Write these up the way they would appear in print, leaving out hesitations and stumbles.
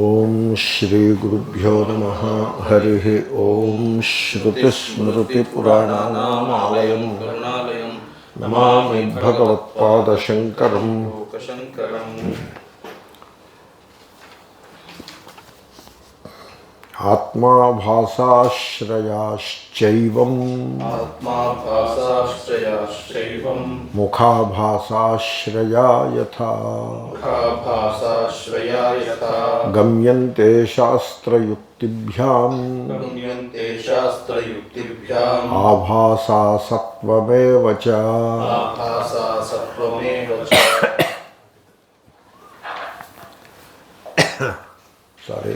ఓం శ్రీ గురుభ్యో నమః. హరి ఓం. శ్రుతిస్మృతిపురాణానామాలయం నమామి భగవత్పాదశంకరం. ఆత్మా భాసాశ్రయాశ్చైవం ముఖాభాసాశ్రయా యథా గమ్యంతే శాస్త్రయుక్తిభ్యాం ఆభాసా సత్వమేవ చ. సారీ,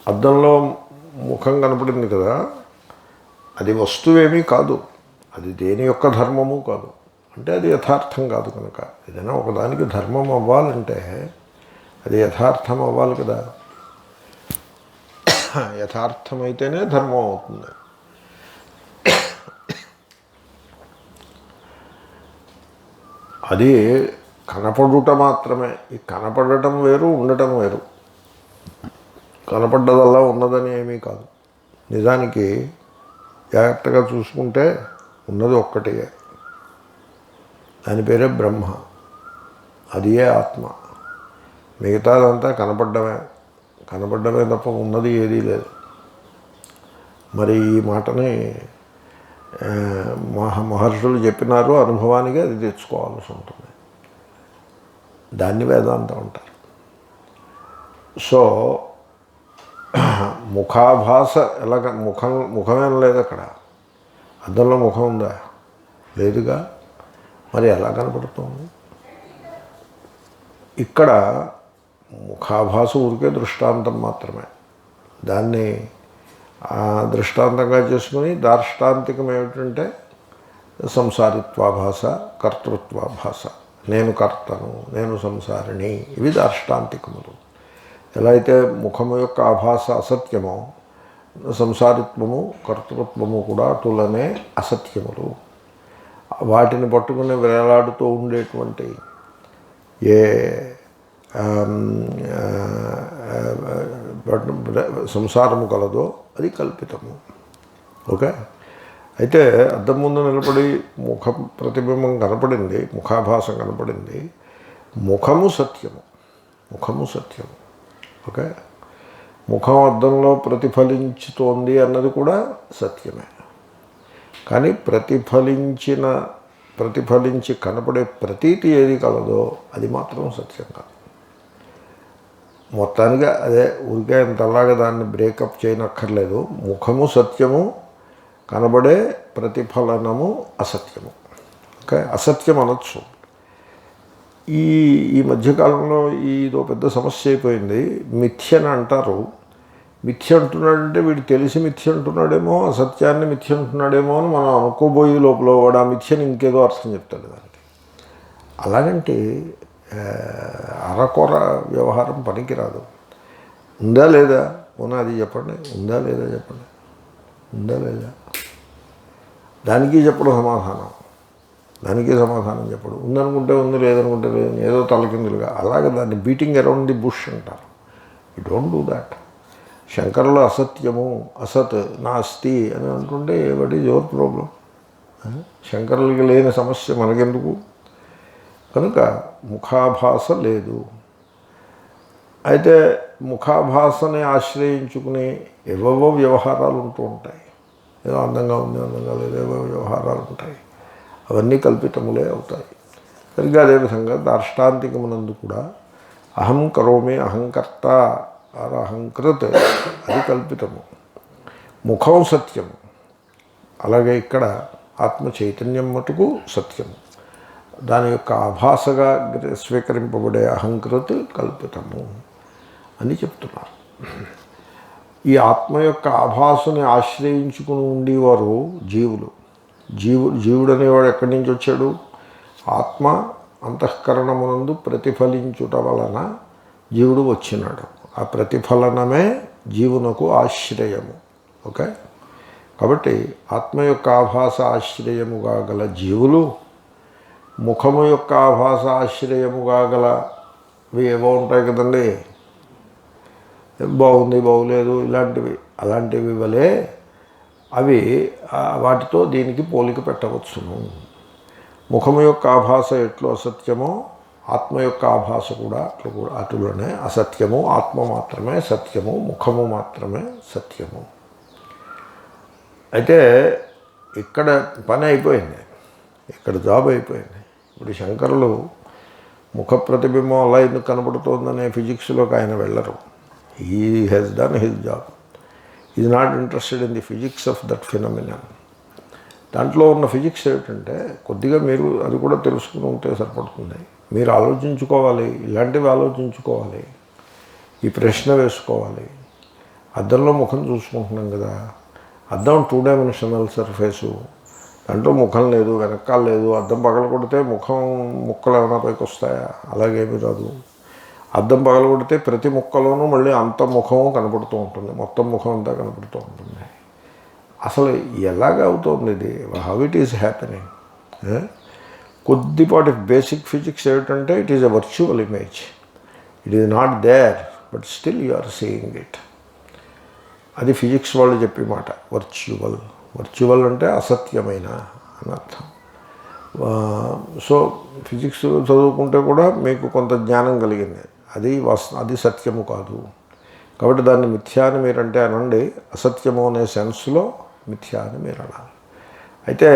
అద్దంలో ముఖం కనపడింది కదా, అది వస్తువేమీ కాదు, అది దేని యొక్క ధర్మము కాదు. అంటే అది యథార్థం కాదు కనుక. ఏదైనా ఒకదానికి ధర్మం అవ్వాలంటే అది యథార్థం అవ్వాలి కదా. యథార్థమైతేనే ధర్మం అవుతుంది. అది కనపడుట మాత్రమే. ఈ కనపడటం వేరు, ఉండటం వేరు. కనపడ్డదల్లా ఉన్నదని ఏమీ కాదు. నిజానికి జాగ్రత్తగా చూసుకుంటే ఉన్నది ఒక్కటే, దాని పేరే బ్రహ్మ. అదియే ఆత్మ. మిగతాదంతా కనపడ్డమే తప్ప ఉన్నది ఏదీ లేదు. మరి ఈ మాటని మహర్షులు చెప్పినారు, అనుభవానికి అది తెచ్చుకోవాల్సి ఉంటుంది. దాన్ని వేదాంతం అంటారు. సో ముఖాభాస ఎలాగ? ముఖమేం లేదు అక్కడ. అద్దంలో ముఖం ఉందా? లేదుగా. మరి ఎలా కనపడుతుంది? ఇక్కడ ముఖాభాస ఊరికే దృష్టాంతం మాత్రమే. దాన్ని దృష్టాంతంగా చేసుకుని దార్ష్టాంతికం ఏమిటంటే సంసారిత్వాభాస, కర్తృత్వాభాస. నేను కర్తను, నేను సంసారిణి, ఇవి దార్ష్టాంతికములు. ఎలా అయితే ముఖము యొక్క ఆభాస అసత్యమో, సంసారిత్వము కర్తృత్వము కూడా అటులనే అసత్యములు. వాటిని పట్టుకుని వేలాడుతూ ఉండేటువంటి ఏ సంసారము కలదో అది కల్పితము. ఓకే. అయితే అద్దం ముందు నిలబడి ముఖ ప్రతిబింబం కనపడింది, ముఖాభాసం కనపడింది. ముఖము సత్యము. ఓకే. ముఖం అద్దంలో ప్రతిఫలించుతోంది అన్నది కూడా సత్యమే. కానీ ప్రతిఫలించి కనపడే ప్రతీతి ఏది కలదో అది మాత్రం సత్యం కాదు. మొత్తానికి అదే ఊరికే ఇంతలాగా దాన్ని బ్రేకప్ చేయనక్కర్లేదు. ముఖము సత్యము, కనబడే ప్రతిఫలనము అసత్యము. ఓకే. అసత్యం అనొచ్చు. ఈ మధ్యకాలంలో ఇదో పెద్ద సమస్య అయిపోయింది. మిథ్య అని అంటారు. మిథ్య అంటున్నాడంటే వీడు తెలిసి మిథ్య అంటున్నాడేమో, అసత్యాన్ని మిథ్య అంటున్నాడేమో అని మనం అనుకోబోయే లోపల వాడు ఆ మిథ్యని ఇంకేదో అర్థం చెప్తాడు దానికి. అలాగంటే అరకొర వ్యవహారం పనికిరాదు. ఉందా లేదా పోనా అది చెప్పండి. ఉందా లేదా చెప్పండి. ఉందా లేదా దానికి చెప్పడం సమాధానం. దానికి సమాధానం చెప్పడు. ఉందనుకుంటే ఉంది, లేదనుకుంటే లేదు, ఏదో తలకిందులుగా అలాగే దాన్ని బీటింగ్ అరౌండ్ ది బుష్ అంటారు. You don't do that. శంకరులు అసత్యము, అసత్ నాస్తి అని అంటుంటే వాట్ ఈజ్ యువర్ ప్రాబ్లం? శంకరులకి లేని సమస్య మనకెందుకు? కనుక ముఖాభాస లేదు. అయితే ముఖాభాసని ఆశ్రయించుకుని ఏవేవో వ్యవహారాలు ఉంటూ ఉంటాయి. ఏదో అందంగా ఉంది, అందంగా లేదు, ఏవో వ్యవహారాలు ఉంటాయి. అవన్నీ కల్పితములే అవుతాయి. సరిగ్గా అదేవిధంగా దార్ష్టాంతికమునందు కూడా అహం కరోమి, అహంకర్త ఆర్ అహంకృత్ అది కల్పితము. ముఖం సత్యము. అలాగే ఇక్కడ ఆత్మ చైతన్యం మటుకు సత్యము. దాని యొక్క ఆభాసగా స్వీకరింపబడే అహంకృత్ కల్పితము అని చెప్తున్నారు. ఈ ఆత్మ యొక్క ఆభాసుని ఆశ్రయించుకుని ఉండేవారు జీవుడు అనేవాడు ఎక్కడి నుంచి వచ్చాడు? ఆత్మ అంతఃకరణమునందు ప్రతిఫలించుట వలన జీవుడు వచ్చినాడు. ఆ ప్రతిఫలనమే జీవునకు ఆశ్రయము. ఓకే. కాబట్టి ఆత్మ యొక్క ఆభాస ఆశ్రయముగా గల జీవులు, ముఖము యొక్క ఆభాస ఆశ్రయముగా గల ఇవి ఏవో ఉంటాయి కదండి, బాగుంది బాగులేదు ఇలాంటివి, అలాంటివి వలే అవి వాటితో దీనికి పోలిక పెట్టవచ్చును. ముఖము యొక్క ఆభాస ఎట్లు అసత్యమో ఆత్మ యొక్క ఆభాస కూడా అటులోనే అసత్యము. ఆత్మ మాత్రమే సత్యము, ముఖము మాత్రమే సత్యము. అయితే ఇక్కడ పని అయిపోయింది, ఇక్కడ జాబ్ అయిపోయింది. ఇప్పుడు శంకరులు ముఖ ప్రతిబింబం అలా ఎందుకు కనబడుతోందనే ఫిజిక్స్లోకి ఆయన వెళ్ళరు. He has done his job. Is not interested in the physics of that phenomenon. దాంట్లో ఉన్న ఫిజిక్స్ ఏమిటంటే కొద్దిగా మీరు అది కూడా తెలుసుకుని ఉంటే సరిపడుతుంది. మీరు ఆలోచించుకోవాలి, ఇలాంటివి ఆలోచించుకోవాలి, ఈ ప్రశ్న వేసుకోవాలి. అద్దంలో ముఖం చూసుకుంటున్నాం కదా, అద్దం 2 డైమెన్షనల్ సర్ఫేసు, దాంట్లో ముఖం లేదు, వెనకాల లేదు. అద్దం పగల కొడితే ముఖం ముక్కలు ఏమైనా పైకి వస్తాయా? అలాగేమీ రాదు. అద్దం పగల కొడితే ప్రతి ముక్కలోనూ మళ్ళీ అంత ముఖము కనపడుతూ ఉంటుంది, మొత్తం ముఖం అంతా కనపడుతూ ఉంటుంది. అసలు ఎలాగ అవుతుంది ఇది? How it is happening? కొద్దిపాటి బేసిక్ ఫిజిక్స్ ఏమిటంటే it is a virtual image. It is not there but still you are seeing it. అది ఫిజిక్స్ వాళ్ళు చెప్పే మాట, వర్చువల్. వర్చువల్ అంటే అసత్యమైన అని అర్థం. సో ఫిజిక్స్ చదువుకుంటే కూడా మీకు కొంత జ్ఞానం కలిగింది. అది సత్యము కాదు. కాబట్టి దాన్ని మిథ్యా అని మీరంటే అనండి, అసత్యము అనే సెన్స్లో మిథ్యా అని మీరు అనాలి. అయితే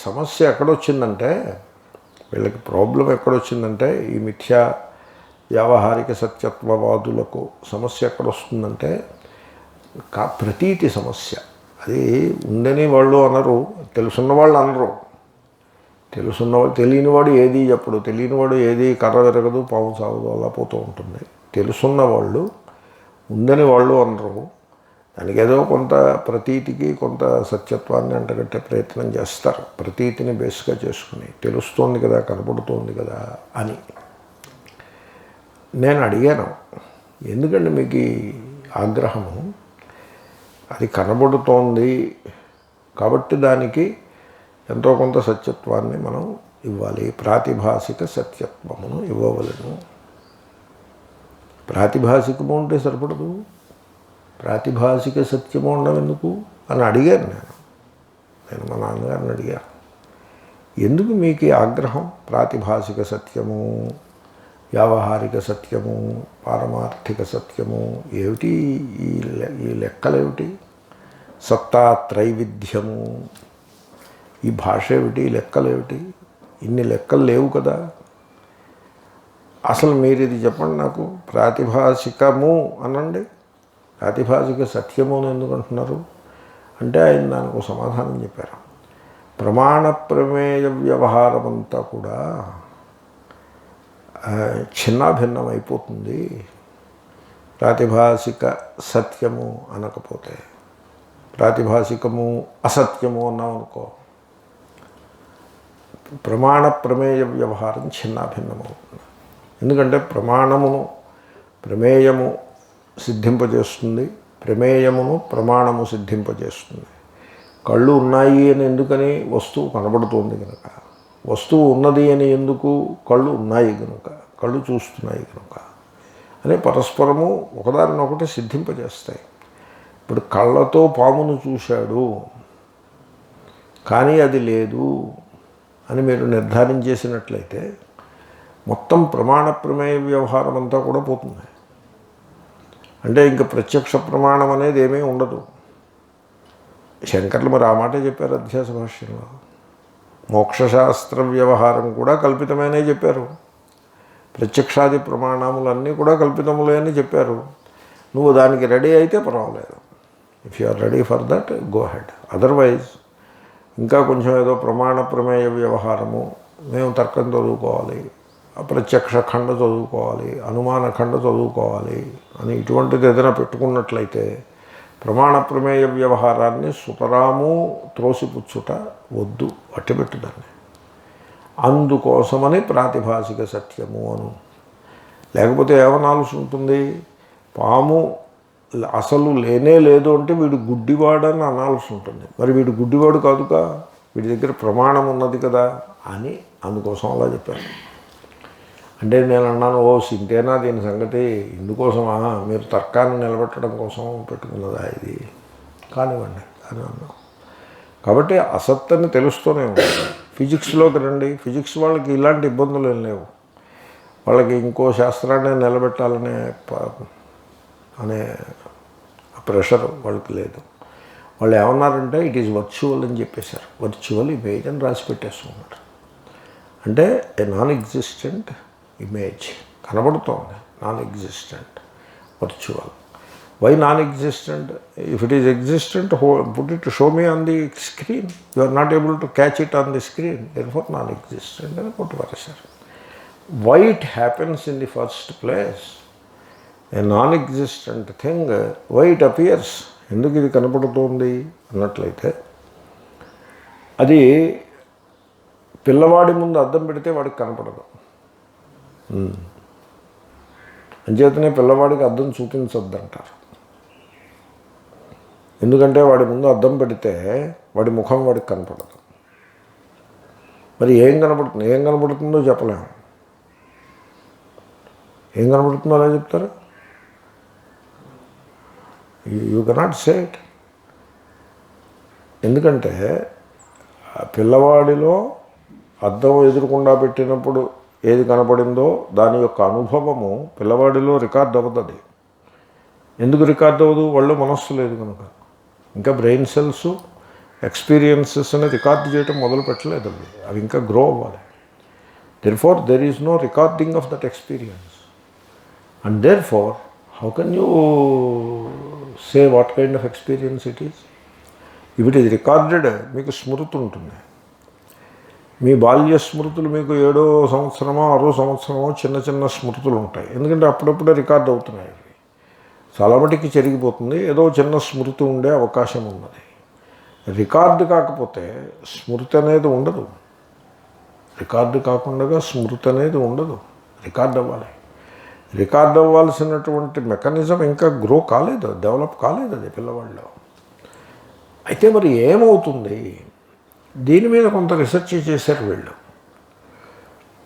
సమస్య ఎక్కడొచ్చిందంటే, వీళ్ళకి ప్రాబ్లం ఎక్కడొచ్చిందంటే, ఈ మిథ్యా వ్యావహారిక సత్యత్వవాదులకు సమస్య ఎక్కడొస్తుందంటే ప్రతీతి సమస్య. అది ఉందని వాళ్ళు అనరు, తెలుసున్న వాళ్ళు అనరు. తెలియనివాడు ఏది చెప్పడు, తెలియనివాడు ఏది కర్ర విరగదు, పాము సాగదు, అలా పోతూ ఉంటుంది. తెలుసున్న వాళ్ళు ఉందని వాళ్ళు అనరు. దానికి ఏదో కొంత ప్రతీతికి కొంత సత్యత్వాన్ని అంటగట్టే ప్రయత్నం చేస్తారు, ప్రతీతిని బేస్గా చేసుకుని. తెలుస్తోంది కదా, కనపడుతోంది కదా అని. నేను అడిగాను, ఎందుకంటే మీకు ఈ ఆగ్రహము? అది కనబడుతోంది కాబట్టి దానికి ఎంతో కొంత సత్యత్వాన్ని మనం ఇవ్వాలి, ప్రాతిభాసిక సత్యత్వమును ఇవ్వవలను. ప్రాతిభాసికము ఉంటే సరిపడదు, ప్రాతిభాసిక సత్యము ఉండవు ఎందుకు అని అడిగాను నేను మా నాన్నగారిని అడిగాను, ఎందుకు మీకు ఈ ఆగ్రహం? ప్రాతిభాసిక సత్యము, వ్యావహారిక సత్యము, పారమార్థిక సత్యము ఏమిటి? ఈ లెక్కలేమిటి? సత్తా త్రైవిధ్యము, ఈ భాష ఏమిటి? లెక్కలేమిటి? ఇన్ని లెక్కలు లేవు కదా. అసలు మీరు ఇది చెప్పండి నాకు, ప్రాతిభాసికము అనండి, ప్రాతిభాసిక సత్యము అని ఎందుకు అంటున్నారు అంటే ఆయన దానికి సమాధానం చెప్పారు. ప్రమాణ ప్రమేయ వ్యవహారం అంతా కూడా చిన్నాభిన్నం అయిపోతుంది ప్రాతిభాసిక సత్యము అనకపోతే. ప్రాతిభాసికము అసత్యము అన్నాం అనుకో, ప్రమాణ ప్రమేయ వ్యవహారం చిన్నాభిన్నమవుతుంది. ఎందుకంటే ప్రమేయము సిద్ధింపజేస్తుంది, ప్రమేయమును ప్రమాణము సిద్ధింపజేస్తుంది. కళ్ళు ఉన్నాయి అని ఎందుకని? వస్తువు కనబడుతోంది కనుక. వస్తువు ఉన్నది అని ఎందుకు? కళ్ళు ఉన్నాయి కనుక, కళ్ళు చూస్తున్నాయి కనుక అని పరస్పరము ఒకదారినొకటి సిద్ధింపజేస్తాయి. ఇప్పుడు కళ్ళతో పామును చూశాడు కానీ అది లేదు అని మీరు నిర్ధారించేసినట్లయితే మొత్తం ప్రమాణ ప్రమేయ వ్యవహారం అంతా కూడా పోతుంది. అంటే ఇంకా ప్రత్యక్ష ప్రమాణం అనేది ఏమీ ఉండదు. శంకర్లు మరి ఆ మాటే చెప్పారు అధ్యాస భాష్యంలో. మోక్షశాస్త్ర వ్యవహారం కూడా కల్పితమేనే చెప్పారు, ప్రత్యక్షాది ప్రమాణములన్నీ కూడా కల్పితములే అని చెప్పారు. నువ్వు దానికి రెడీ అయితే పర్వాలేదు. If you are ready for that go ahead. Otherwise ఇంకా కొంచెం ఏదో ప్రమాణ ప్రమేయ వ్యవహారము, మేము తర్కం చదువుకోవాలి, ప్రత్యక్ష ఖండ చదువుకోవాలి, అనుమాన ఖండ చదువుకోవాలి అని ఇటువంటిది ఏదైనా పెట్టుకున్నట్లయితే ప్రమాణ ప్రమేయ వ్యవహారాన్ని సుతరాము త్రోసిపుచ్చుట వద్దు, అట్టిపెట్టుదాన్ని. అందుకోసమని ప్రాతిభాసిక సత్యము అను. లేకపోతే ఏమనాల్సి ఉంటుంది? పాము అసలు లేనే లేదు అంటే వీడు గుడ్డివాడని అనాల్సి ఉంటుంది. మరి వీడు గుడ్డివాడు కాదుగా, వీడి దగ్గర ప్రమాణం ఉన్నది కదా అని అందుకోసం అలా చెప్పాను. అంటే నేను అన్నాను, ఓ సింతేనా దీని సంగతి, ఇందుకోసమా మీరు తర్కాన్ని నిలబెట్టడం కోసం పెట్టుకున్నదా ఇది, కానివ్వండి అని అన్నాం. కాబట్టి అసత్తని తెలుస్తూనే ఉంది. ఫిజిక్స్లోకి రండి, ఫిజిక్స్ వాళ్ళకి ఇలాంటి ఇబ్బందులు ఏం లేవు. వాళ్ళకి ఇంకో శాస్త్రాన్ని నిలబెట్టాలనే అనే ప్రెషర్ వాళ్ళకి లేదు. వాళ్ళు ఏమన్నారంటే ఇట్ ఈజ్ వర్చువల్ అని చెప్పేశారు. వర్చువల్ ఇమేజ్ అని రాసి పెట్టేస్తున్నారు. అంటే ఏ నాన్ ఎగ్జిస్టెంట్ ఇమేజ్ కనబడుతోంది, non existent, virtual. Why non existent? If it is existent, put it show me on the screen. You are not able to catch it on the screen, therefore non existent అని కొట్టుపరేశారు. Why it happens in the first place? A non existent thing, why it appears, ఎందుకు ఇది కనపడుతోంది అన్నట్లయితే, అది పిల్లవాడి ముందు అద్దం పెడితే వాడికి కనపడదు. అంచేతనే పిల్లవాడికి అద్దం చూపించొద్దంటారు. ఎందుకంటే వాడి ముందు అద్దం పెడితే వాడి ముఖం వాడికి కనపడదు. మరి ఏం కనపడుతుందో చెప్పలేము. ఏం కనపడుతుందో అలా చెప్తారు? You cannot say it. ఎందుకంటే పిల్లవాడిలో అద్దం ఎదురుకుండా పెట్టినప్పుడు ఏది కనపడిందో దాని యొక్క అనుభవము పిల్లవాడిలో రికార్డ్ అవ్వదు. ఎందుకు రికార్డ్ అవ్వదు? వాళ్ళు మనస్సు లేదు కనుక. ఇంకా బ్రెయిన్ సెల్స్ ఎక్స్పీరియన్సెస్ని రికార్డ్ చేయటం మొదలు పెట్టలేదు. అవి ఇంకా గ్రో అవ్వాలి. Therefore there is no recording of that experience. And therefore how can you say what kind of experience it is? If it is recorded, మీకు స్మృతి ఉంటుంది. మీ బాల్య స్మృతులు మీకు 7వ సంవత్సరమో 6వ సంవత్సరమో చిన్న చిన్న స్మృతులు ఉంటాయి. ఎందుకంటే అప్పుడప్పుడే రికార్డ్ అవుతున్నాయి. చాలా మటుకి చెరిగిపోతుంది. ఏదో చిన్న స్మృతి ఉండే అవకాశం ఉన్నది. రికార్డు కాకపోతే స్మృతి అనేది ఉండదు. రికార్డు కాకుండా స్మృతి అనేది ఉండదు. రికార్డ్ అవ్వాలి. రికార్డ్ అవ్వాల్సినటువంటి మెకానిజం ఇంకా గ్రో కాలేదు, డెవలప్ కాలేదు అది పిల్లవాళ్ళలో. అయితే మరి ఏమవుతుంది? దీని మీద కొంత రీసెర్చ్ చేశారు వీళ్ళు.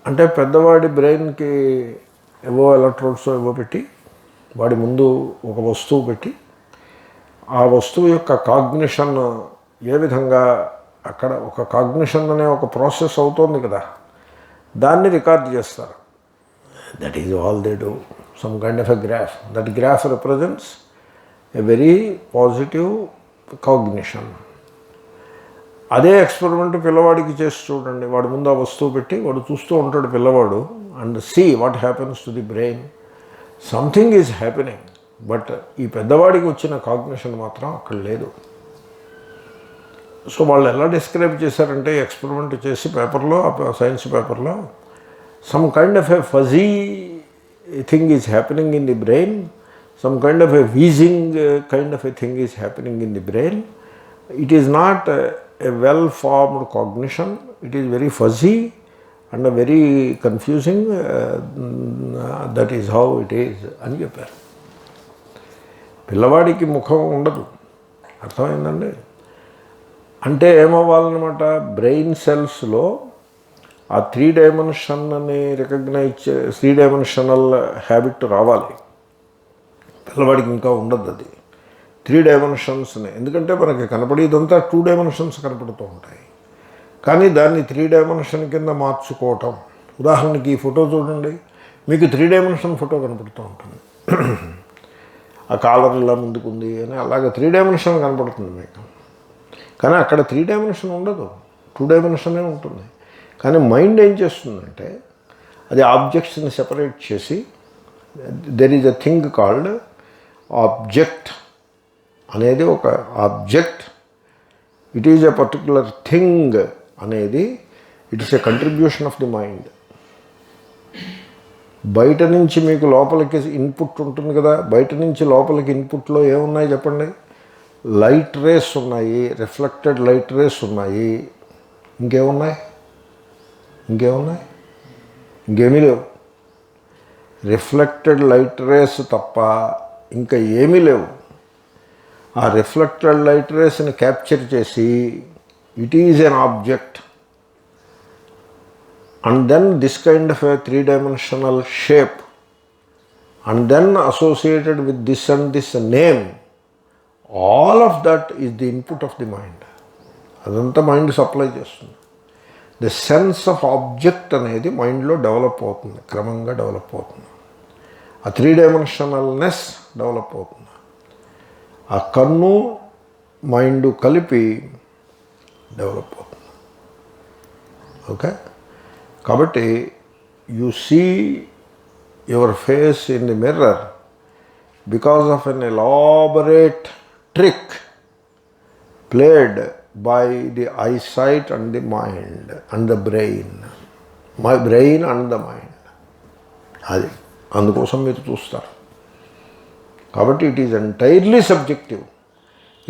అంటే పెద్దవాడి బ్రెయిన్కి ఏవో ఎలక్ట్రోడ్స్ ఏవో పెట్టి వాడి ముందు ఒక వస్తువు పెట్టి ఆ వస్తువు యొక్క కాగ్నిషన్ ఏ విధంగా అక్కడ ఒక కాగ్నిషన్ అనే ఒక ప్రాసెస్ అవుతోంది కదా, దాన్ని రికార్డ్ చేస్తారు. That is all they do. Some kind of a graph. That graph represents a very positive cognition. అదే ఎక్స్పెరిమెంట్ పిల్లవాడికి చేసి చూడండి. వాడి ముందు ఆ వస్తువు పెట్టి వాడు చూస్తూ ఉంటాడు పిల్లవాడు. And see what happens to the brain. Something is happening. But ఈ పెద్దవాడికి వచ్చిన కాగ్నిషన్ మాత్రం అక్కడ లేదు. సో వాళ్ళు ఎలా డిస్క్రైబ్ చేశారంటే, ఎక్స్పెరిమెంట్ చేసి పేపర్లో, సైన్స్ పేపర్లో, some kind of a fuzzy thing is happening in the brain, some kind of a wheezing kind of a thing is happening in the brain. It is not a well-formed cognition. It is very fuzzy and very confusing. That is how it is అని చెప్పారు. పిల్లవాడికి ముఖం ఉండదు. అర్థమైందండి? అంటే ఏమవ్వాలన్నమాట, brain సెల్స్లో ఆ 3 డైమెన్షన్ని recognise 3 dimensional habit రావాలి. పిల్లవాడికి ఇంకా ఉండదు అది 3 డైమెన్షన్స్ని. ఎందుకంటే మనకి కనపడేదంతా 2 డైమెన్షన్స్ కనపడుతూ ఉంటాయి. కానీ దాన్ని 3 డైమెన్షన్ కింద మార్చుకోవటం. ఉదాహరణకి ఈ ఫోటో చూడండి, మీకు 3 డైమెన్షన్ ఫోటో కనపడుతూ ఉంటుంది. ఆ కాలర్ ఇలా ముందుకుంది అని అలాగే 3 డైమెన్షన్ కనపడుతుంది మీకు. కానీ అక్కడ 3 డైమెన్షన్ ఉండదు, 2 డైమెన్షనే ఉంటుంది. కానీ మైండ్ ఏం చేస్తుందంటే అది ఆబ్జెక్ట్స్ని సెపరేట్ చేసి, there is a thing called object అనేది ఒక object, it is a particular thing అనేది it is a contribution of the mind. బయట నుంచి మీకు లోపలికి ఇన్పుట్ ఉంటుంది కదా, బయట నుంచి లోపలికి ఇన్పుట్లో ఏమున్నాయి చెప్పండి? లైట్ రేస్ ఉన్నాయి, రిఫ్లెక్టెడ్ లైట్ రేస్ ఉన్నాయి. ఇంకేమున్నాయి? ఇంకేమీ లేవు. రిఫ్లెక్టెడ్ లైట్ రేస్ తప్ప ఇంకా ఏమీ లేవు. ఆ రిఫ్లెక్టెడ్ లైట్ రేస్ని క్యాప్చర్ చేసి it is an object. and then this kind of a three-dimensional shape, and then associated with this and this name, all of that is the input of the mind. అదంతా mind supply చేస్తుంది. The sense of object అనేది మైండ్లో develop అవుతుంది, క్రమంగా develop అవుతుంది. ఆ three డైమెన్షనల్నెస్ develop అవుతుంది. ఆ కన్ను మైండ్ కలిపి డెవలప్ అవుతుంది. ఓకే, కాబట్టి you see your face in the mirror because of an elaborate trick played by the eyesight and the mind and the brain. My brain and the mind. అది అందుకోసం మీరు చూస్తారు. కాబట్టి it is entirely subjective.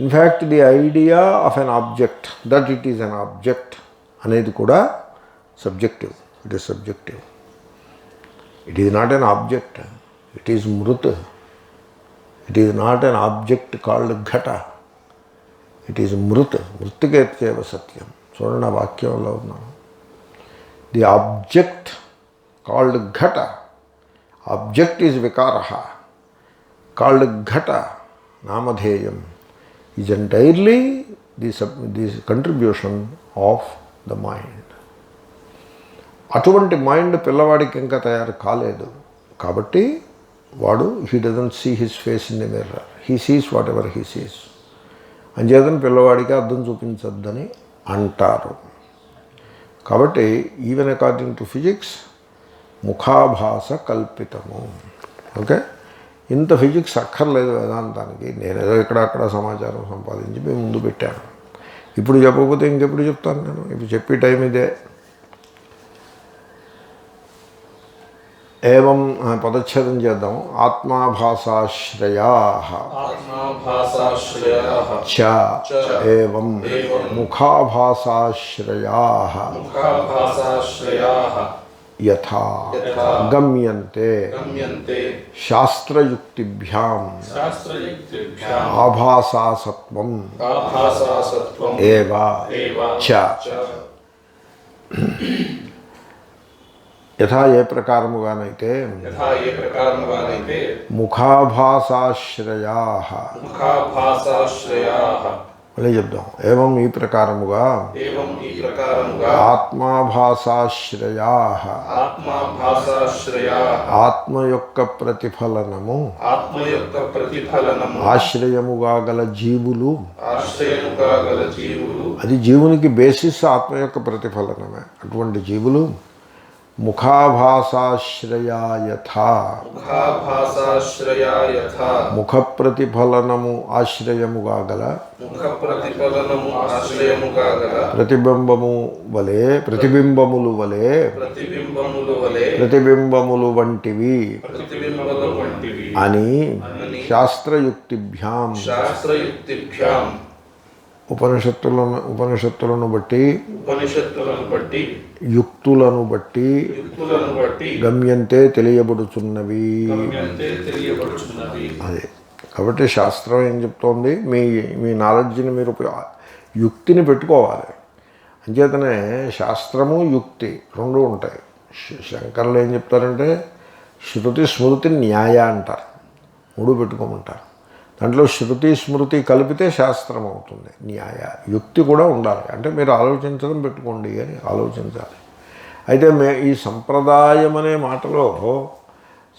In fact the idea of an object that it is an object అనేది కూడా subjective. It is subjective. It is not an object, it is మృత్. It is not an object called ఘట, it is మృత్. మృతికేత్యేవ సత్యం. చూడండి ఆ వాక్యంలో ఉన్నాను. ది ఆబ్జెక్ట్ కాల్డ్ ఘట, ఆబ్జెక్ట్ ఈజ్ వికార, కాల్డ్ ఘట నామధేయం, is entirely the contribution of the mind. అటువంటి మైండ్ పిల్లవాడికి ఇంకా తయారు కాలేదు. కాబట్టి వాడు he doesn't see his face in the mirror, he sees whatever he sees. అంచేతను పిల్లవాడికి అర్థం చూపించద్దని అంటారు. కాబట్టి ఈవెన్ అకార్డింగ్ టు ఫిజిక్స్ ముఖాభాస కల్పితము. ఓకే, ఇంత ఫిజిక్స్ అక్కర్లేదు వేదాంతానికి. నేనేదో ఇక్కడక్కడ సమాచారం సంపాదించి మేము ముందు పెట్టాను. ఇప్పుడు చెప్పకపోతే ఇంకెప్పుడు చెప్తాను నేను? ఇప్పుడు చెప్పే టైం ఇదే. ఏవం పదచ్ఛేదం చేద్దాం. ఆత్మాభాసాశ్రయా చ ఏవం ముఖాభాసాశ్రయా యథా గమ్యంతే శాస్త్రయుక్తిభ్యాం ఆభాసాసత్వం ఏవ చ. యథా ఏ ప్రకారముగానైతే ముఖాభాసాశ్రయా, మళ్ళీ చెప్దాం. ఏవం ఈ ప్రకారముగా ఆత్మాభాసాశ్రయా, ఆత్మ యొక్క ప్రతిఫలనము ఆశ్రయముగా గల జీవులు, అది జీవునికి బేసిస్ ఆత్మ యొక్క ప్రతిఫలనమే. అటువంటి జీవులు ముఖాభాసాశ్రయా యథా, ముఖ ప్రతిఫలనము ఆశ్రయముగా గల ప్రతిబింబము వలె, ప్రతిబింబములు వలె, ప్రతిబింబములు వంటివి అని శాస్త్రయుక్తిభ్యాం, ఉపనిషత్తులను బట్టి యుక్తులను బట్టి గమ్యంతే తెలియబడుచున్నవి. అదే కాబట్టి శాస్త్రం ఏం చెప్తోంది? మీ నాలెడ్జ్ని మీరు యుక్తిని పెట్టుకోవాలి. అంచేతనే శాస్త్రము యుక్తి రెండు ఉంటాయి. శంకరులు ఏం చెప్తారంటే శృతి స్మృతి న్యాయ అంటారు, మూడు పెట్టుకోమంటారు. దాంట్లో శృతి స్మృతి కలిపితే శాస్త్రం అవుతుంది. న్యాయ యుక్తి కూడా ఉండాలి. అంటే మీరు ఆలోచించడం పెట్టుకోండి అని ఆలోచించాలి. అయితే ఈ సంప్రదాయం అనే మాటలో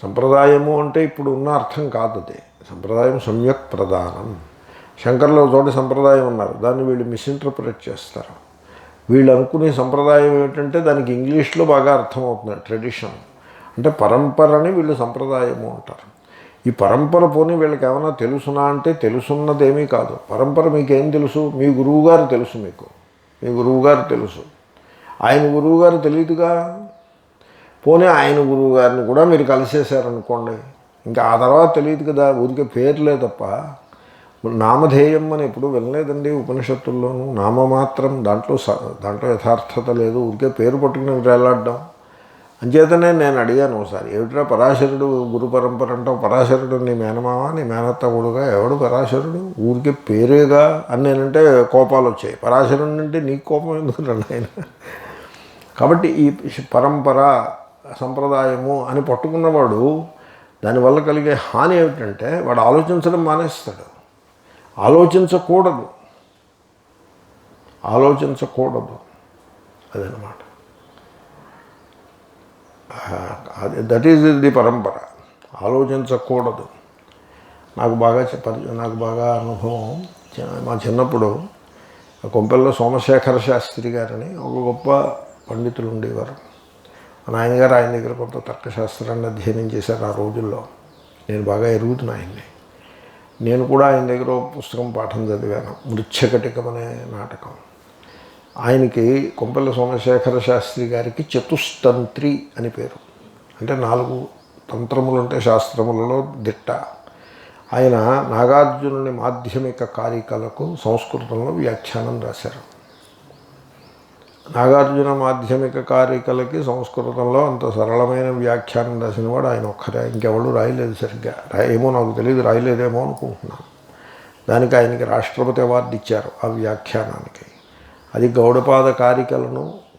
సంప్రదాయము అంటే ఇప్పుడు ఉన్న అర్థం కాదు. అది సంప్రదాయం సమ్యక్ ప్రధానం. శంకర్లో చోటి సంప్రదాయం ఉన్నారు, దాన్ని వీళ్ళు మిస్ఇంటర్ప్రిట్ చేస్తారు. వీళ్ళు అనుకునే సంప్రదాయం ఏమిటంటే దానికి ఇంగ్లీష్లో బాగా అర్థమవుతుంది. ట్రెడిషన్ అంటే పరంపరని వీళ్ళు సంప్రదాయము అంటారు. ఈ పరంపర పోనీ వీళ్ళకి ఏమైనా తెలుసునా అంటే తెలుసున్నదేమీ కాదు. పరంపర మీకేం తెలుసు? మీ గురువుగారు తెలుసు, మీకు మీ గురువుగారు తెలుసు. ఆయన గురువుగారు తెలియదుగా. పోనీ ఆయన గురువుగారిని కూడా మీరు కలిసేశారనుకోండి, ఇంకా ఆ తర్వాత తెలియదు కదా. ఊరికే పేర్లే తప్ప నామధేయం అని ఎప్పుడు వినలేదండి ఉపనిషత్తుల్లోనూ. నామమాత్రం, దాంట్లో యథార్థత లేదు. ఊరికే పేరు పట్టుకుని వేలాడడం. అంచేతనే నేను అడిగాను ఒకసారి, ఏమిట్రా పరాశరుడు గురు పరంపర అంటావు, పరాశరుడు నీ మేనమామ నీ మేనత్త కొడుగా, ఎవడు పరాశరుడు? ఊరికే పేరేగా అని నేనంటే కోపాలు వచ్చాయి. పరాశరుడు అంటే నీకు కోపం ఎందుకు రండి ఆయన? కాబట్టి ఈ పరంపర సంప్రదాయము అని పట్టుకున్నవాడు దానివల్ల కలిగే హాని ఏమిటంటే వాడు ఆలోచించడం మానేస్తాడు. ఆలోచించకూడదు అదనమాట. దట్ ఈజ్ ది పరంపర. ఆలోచించకూడదు. నాకు బాగా అనుభవం. మా చిన్నప్పుడు కొంపెల్లో సోమశేఖర శాస్త్రి గారని ఒక గొప్ప పండితులు ఉండేవారు. మా నాయనగారు ఆయన దగ్గర కొంత తర్కశాస్త్రాన్ని అధ్యయనం చేశారు ఆ రోజుల్లో. నేను బాగా ఎరుగుతున్నా ఆయన్ని. నేను కూడా ఆయన దగ్గర పుస్తకం పాఠం చదివాను, మృచ్ఛకటికం అనే నాటకం. ఆయనకి కొంపెల్ల సోమశేఖర శాస్త్రి గారికి చతుస్తంత్రి అని పేరు. అంటే 4 తంత్రములు అంటే శాస్త్రములలో దిట్ట. ఆయన నాగార్జునుని మాధ్యమిక కారికలకు సంస్కృతంలో వ్యాఖ్యానం రాశారు. నాగార్జున మాధ్యమిక కారికలకి సంస్కృతంలో అంత సరళమైన వ్యాఖ్యానం రాసినవాడు ఆయన ఒక్కరే. ఇంకెవరు రాయలేదు సరిగ్గా. ఏమో నాకు తెలియదు, రాయలేదేమో అనుకుంటున్నాను. దానికి ఆయనకి రాష్ట్రపతి అవార్డు ఇచ్చారు ఆ వ్యాఖ్యానానికి. అది గౌడపాద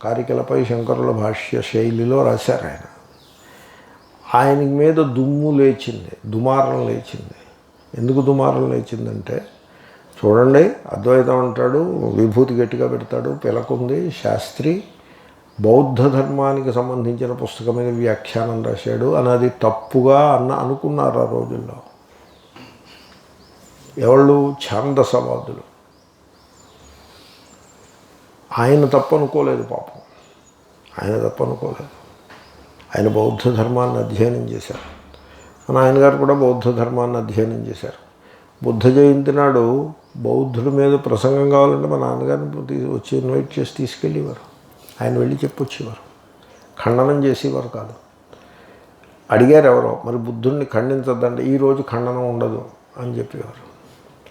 కారికలపై శంకరుల భాష్య శైలిలో రాశారు ఆయన. ఆయన మీద దుమ్ము లేచింది, దుమారం లేచింది. ఎందుకు దుమారం లేచిందంటే, చూడండి అద్వైతం అంటాడు, విభూతి గట్టిగా పెడతాడు, పిలకుంది శాస్త్రి బౌద్ధ ధర్మానికి సంబంధించిన పుస్తకం మీద వ్యాఖ్యానం రాశాడు అన్నది తప్పుగా అనుకున్నారు ఆ రోజుల్లో. ఎవళ్ళు? ఛాందసవాదులు. ఆయన తప్పు అనుకోలేదు పాపం. ఆయన బౌద్ధ ధర్మాన్ని అధ్యయనం చేశారు. మన ఆయనగారు కూడా బౌద్ధ ధర్మాన్ని అధ్యయనం చేశారు. బుద్ధ జయంతి నాడు బౌద్ధుల మీద ప్రసంగం కావాలంటే మా నాన్నగారిని వచ్చి ఇన్వైట్ చేసి తీసుకెళ్ళేవారు. ఆయన వెళ్ళి చెప్పొచ్చేవారు, ఖండనం చేసేవారు కాదు. అడిగారు ఎవరో, మరి బుద్ధుడిని ఖండించద్దంటే ఈరోజు ఖండనం ఉండదు అని చెప్పేవారు.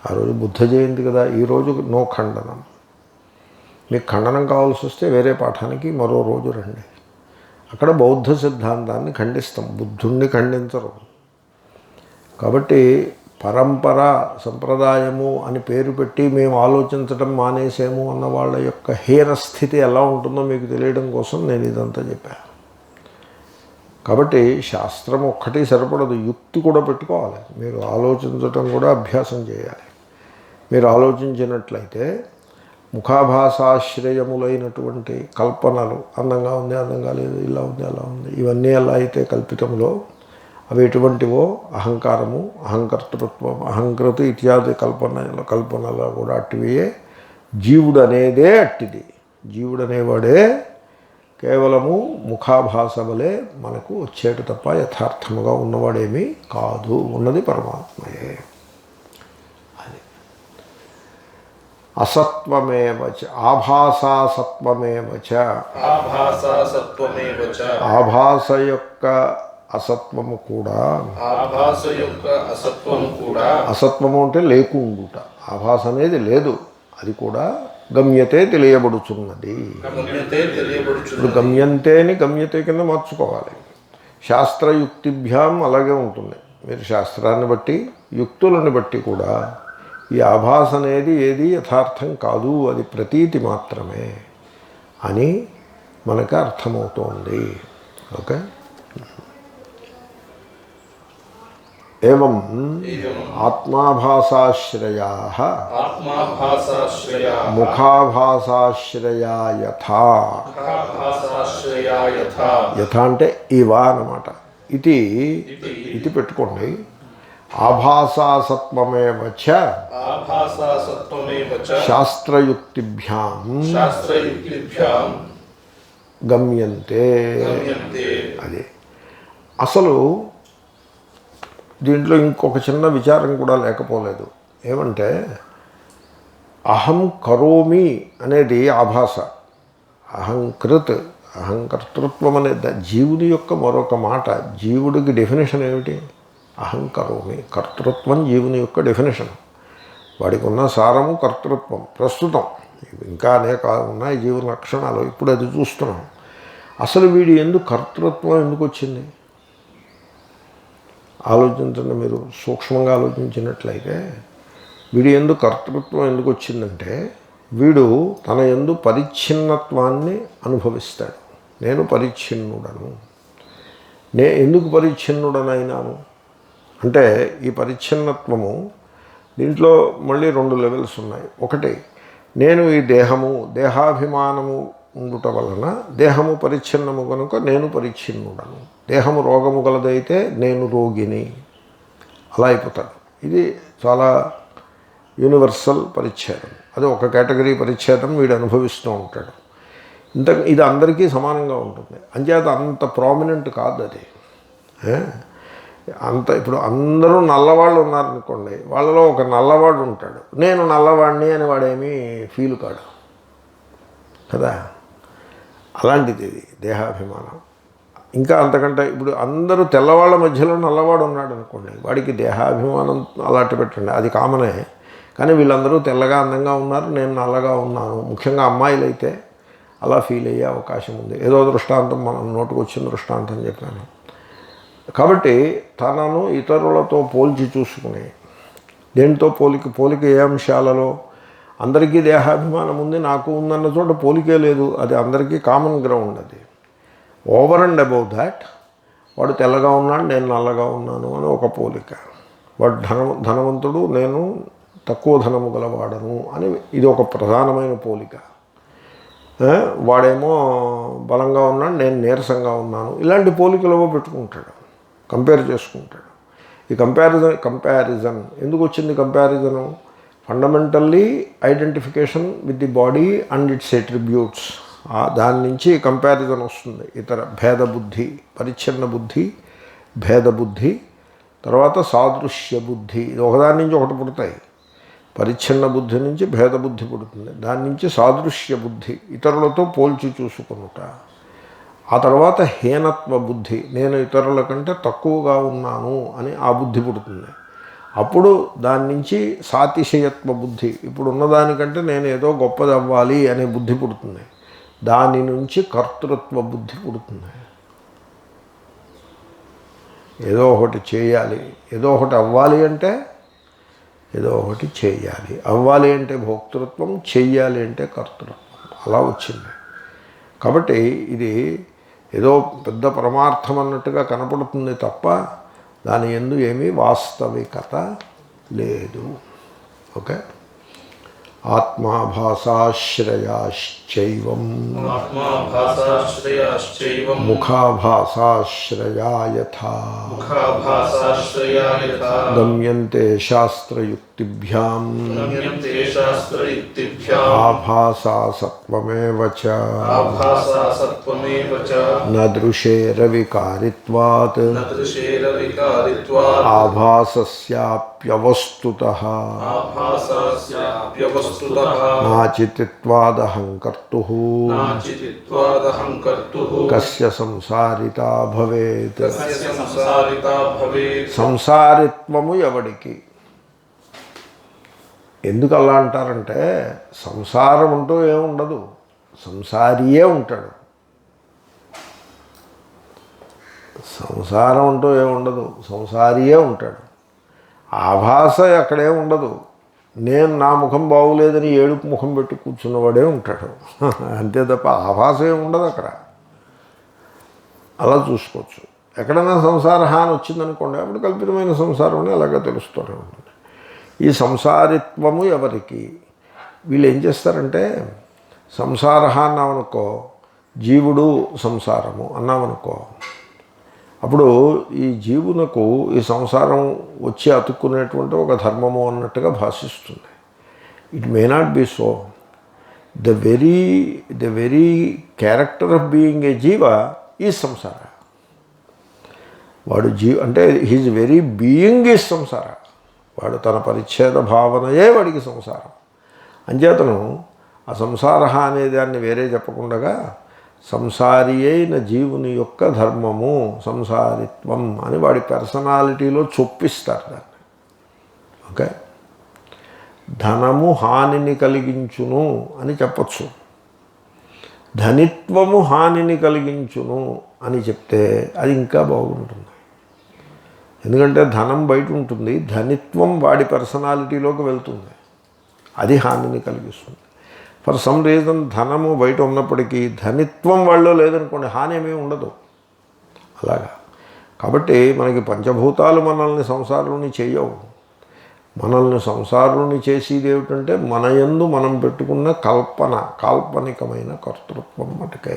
ఆ రోజు బుద్ధ జయంతి కదా, ఈరోజు నో ఖండనం. మీకు ఖండనం కావాల్సి వస్తే వేరే పాఠానికి మరో రోజు రండి, అక్కడ బౌద్ధ సిద్ధాంతాన్ని ఖండిస్తాం, బుద్ధుణ్ణి ఖండించరు. కాబట్టి పరంపర సంప్రదాయము అని పేరు పెట్టి మేము ఆలోచించడం మానేసాము అన్న వాళ్ళ యొక్క హీనస్థితి ఎలా ఉంటుందో మీకు తెలియడం కోసం నేను ఇదంతా చెప్పాను. కాబట్టి శాస్త్రం ఒక్కటి సరిపడదు, యుక్తి కూడా పెట్టుకోవాలి. మీరు ఆలోచించటం కూడా అభ్యాసం చేయాలి. మీరు ఆలోచించినట్లయితే ముఖాభాసాశ్రయములైనటువంటి కల్పనలు, అందంగా ఉంది, అందంగా లేదు, ఇలా ఉంది, అలా ఉంది, ఇవన్నీ ఎలా అయితే కల్పితములో అవి ఎటువంటివో అహంకారము, అహంకర్తృత్వం, అహంకృతి ఇత్యాది కల్పనలు కూడా అట్టివే. జీవుడు అనేదే అట్టిది. జీవుడు అనేవాడే కేవలము ముఖాభాస వలె మనకు వచ్చేట తప్ప యథార్థముగా ఉన్నవాడేమీ కాదు. ఉన్నది పరమాత్మయే. అది అసత్వమేవచ ఆభాసాసత్వమేవచ. ఆభాస యొక్క అసత్వము కూడా, అసత్వము అంటే లేకుండుట. ఆభాస అనేది లేదు, అది కూడా గమ్యతే తెలియబడుచున్నది. ఇప్పుడు గమ్యంతేని గమ్యతే కింద మార్చుకోవాలి. శాస్త్రయుక్తిభ్యాం అలాగే ఉంటుంది. మీరు శాస్త్రాన్ని బట్టి యుక్తులను బట్టి కూడా ఈ ఆభాస అనేది ఏది యథార్థం కాదు, అది ప్రతీతి మాత్రమే అని మనకు అర్థమవుతోంది. ఓకే. ఏవం ఆత్మాభాసాశ్రయా ముఖాభాసాశ్రయా యథా. యథా అంటే ఇవా అన్నమాట. ఇది పెట్టుకోండి. ఆభాసాసత్వమేవచ శాస్త్రయుక్తిభ్యాం గమ్యంతే. అది అసలు దీంట్లో ఇంకొక చిన్న విచారం కూడా లేకపోలేదు. ఏమంటే అహం కరోమి అనేది ఆభాస. అహంకృత్, అహంకర్తృత్వం అనే జీవుడి యొక్క మరొక మాట. జీవుడికి డెఫినేషన్ ఏమిటి? అహం కరోమి. కర్తృత్వం జీవుని యొక్క డెఫినేషన్. వాడికి ఉన్న సారము కర్తృత్వం. ప్రస్తుతం ఇంకా అనేక ఉన్నాయి జీవుని లక్షణాలు, ఇప్పుడు అది చూస్తున్నాం. అసలు వీడి ఎందుకు కర్తృత్వం ఎందుకు వచ్చింది? ఆలోచించండి. మీరు సూక్ష్మంగా ఆలోచించినట్లయితే వీడి యందు కర్తృత్వం ఎందుకు వచ్చిందంటే, వీడు తన యందు పరిచ్ఛిన్నత్వాన్ని అనుభవిస్తాడు. నేను పరిచ్ఛిన్నుడను. ఎందుకు పరిచ్ఛిన్నుడనైనాను అంటే ఈ పరిచ్ఛిన్నత్వము దీంట్లో మళ్ళీ 2 లెవెల్స్ ఉన్నాయి. ఒకటి, నేను ఈ దేహాభిమానము ఉండుట వలన దేహము పరిచ్ఛిన్నము కనుక నేను పరిచ్ఛిన్నుడను. దేహము రోగము గలదైతే నేను రోగిని, అలా అయిపోతాడు. ఇది చాలా యూనివర్సల్ పరిచ్ఛేదం. అది ఒక కేటగిరీ పరిచ్ఛేదం వీడు అనుభవిస్తూ ఉంటాడు. ఇది అందరికీ సమానంగా ఉంటుంది. అంచేత అంత ప్రామినెంట్ కాదు అది. ఇప్పుడు అందరూ నల్లవాళ్ళు ఉన్నారనుకోండి, వాళ్ళలో ఒక నల్లవాడు ఉంటాడు, నేను నల్లవాడిని అని వాడేమీ ఫీల్ కాడు కదా. అలాంటిది ఇది దేహాభిమానం. ఇంకా అంతకంటే ఇప్పుడు అందరూ తెల్లవాళ్ళ మధ్యలో నల్లవాడు ఉన్నాడు అనుకోండి, వాడికి దేహాభిమానం అలాంటి పెట్టండి, అది కామనే. కానీ వీళ్ళందరూ తెల్లగా అందంగా ఉన్నారు, నేను నల్లగా ఉన్నాను. ముఖ్యంగా అమ్మాయిలు అయితే అలా ఫీల్ అయ్యే అవకాశం ఉంది. ఏదో దృష్టాంతం మనం నోటుకు వచ్చిన దృష్టాంతం చెప్పాను. కాబట్టి తనను ఇతరులతో పోల్చి చూసుకుని, దేంతో పోలిక ఏ అంశాలలో అందరికీ దేహాభిమానం ఉంది, నాకు ఉందన్న చోట పోలికే లేదు. అది అందరికీ కామన్ గ్రౌండ్. అది ఓవర్ అండ్ అబౌవ్ దాట్ వాడు తెల్లగా ఉన్నాడు, నేను నల్లగా ఉన్నాను అని ఒక పోలిక. వాడు ధనవంతుడు, నేను తక్కువ ధనము గలవాడను అని ఇది ఒక ప్రధానమైన పోలిక. వాడేమో బలంగా ఉన్నాడు, నేను నీరసంగా ఉన్నాను. ఇలాంటి పోలికలు పెట్టుకుంటాడు, కంపేర్ చేసుకుంటాడు. ఈ కంపారిజన్ ఎందుకు వచ్చింది? Comparison fundamentally identification with the body and it's attributes. దాని నుంచి కంపారిజన్ వస్తుంది. ఇతర భేదబుద్ధి, పరిచ్ఛిన్న బుద్ధి, భేదబుద్ధి, తర్వాత సాదృశ్య బుద్ధి. ఇది ఒకదాని నుంచి ఒకటి పుడతాయి. పరిచ్ఛిన్న బుద్ధి నుంచి భేదబుద్ధి పుడుతుంది, దాని నుంచి సాదృశ్య బుద్ధి, ఇతరులతో పోల్చి చూసుకునుట. ఆ తర్వాత హీనత్వ బుద్ధి, నేను ఇతరుల కంటే తక్కువగా ఉన్నాను అని ఆ బుద్ధి పుడుతుంది. అప్పుడు దాని నుంచి సాతిశయత్వ బుద్ధి, ఇప్పుడు ఉన్నదానికంటే నేను ఏదో గొప్పది అవ్వాలి అనే బుద్ధి పుడుతుంది. దాని నుంచి కర్తృత్వ బుద్ధి పుడుతుంది. ఏదో ఒకటి చేయాలి, ఏదో ఒకటి అవ్వాలి అంటే ఏదో ఒకటి చేయాలి. అవ్వాలి అంటే భోక్తృత్వం, చెయ్యాలి అంటే కర్తృత్వం. అలా వచ్చింది. కాబట్టి ఇది ఏదో పెద్ద పరమార్థం అన్నట్టుగా కనపడుతుంది తప్ప దాని యందు ఏమీ వాస్తవికత లేదు. ఓకే. ఆత్మాభాసాశ్రయాశ్చైవం ముఖాభాసాశ్రయా యథా గమ్యంతే శాస్త్రయుక్తిభ్యాం ఆభాసా సత్వమేవ చ న దృశేరవికారిత్వాత్ ఆభాసస్యాప్యవస్తుతః నాచిత్వాదహంకర్తుః కస్య సంసారితా భవేత్. సంసారిత్వము ఎవడికి? ఎందుకు అలా అంటారంటే సంసారం అంటూ ఏముండదు, సంసారియే ఉంటాడు. సంసారం అంటూ ఏముండదు, సంసారియే ఉంటాడు. ఆభాస అక్కడే ఉండదు. నేను నా ముఖం బాగులేదని ఏడుపు ముఖం పెట్టి కూర్చున్నవాడే ఉంటాడు, అంతే తప్ప ఆభాస ఏమి ఉండదు అక్కడ. అలా చూసుకోవచ్చు. ఎక్కడైనా సంసార హాని వచ్చిందనుకోండి, అప్పుడు కల్పితమైన సంసారం అని అలాగే తెలుస్తూనే ఉంటుంది. ఈ సంసారిత్వము ఎవరికి? వీళ్ళు ఏం చేస్తారంటే సంసార అన్నామనుకో, జీవుడు సంసారము అన్నామనుకో, అప్పుడు ఈ జీవునకు ఈ సంసారం వచ్చి అతుక్కునేటువంటి ఒక ధర్మము అన్నట్టుగా భాషిస్తుంది. It may not be so. The very character of being a జీవ ఈ సంసార. వాడు అంటే హిజ్ వెరీ బీయింగ్ ఈజ్ సంసార. వాడు తన పరిచ్ఛేద భావనయే వాడికి సంసారం. అంచేతను ఆ సంసార అనే దాన్ని వేరే చెప్పకుండా సంసారి అయిన జీవుని యొక్క ధర్మము సంసారిత్వం అని వాడి పర్సనాలిటీలో చొప్పిస్తారు దాన్ని. ఓకే. ధనము హానిని కలిగించును అని చెప్పచ్చు, ధనిత్వము హానిని కలిగించును అని చెప్తే అది ఇంకా బాగుంటుంది. ఎందుకంటే ధనం బయట ఉంటుంది, ధనిత్వం వాడి పర్సనాలిటీలోకి వెళ్తుంది, అది హానిని కలిగిస్తుంది. ఫర్ సమ్ రీజన్ ధనము బయట ఉన్నప్పటికీ ధనిత్వం వాళ్ళు లేదనుకోండి, హాని ఏమీ ఉండదు. అలాగా కాబట్టి మనకి పంచభూతాలు మనల్ని సంసారుని చేయవు. మనల్ని సంసారుని చేసేది ఏమిటంటే మన యందు మనం పెట్టుకున్న కాల్పనికమైన కర్తృత్వం మటుకే.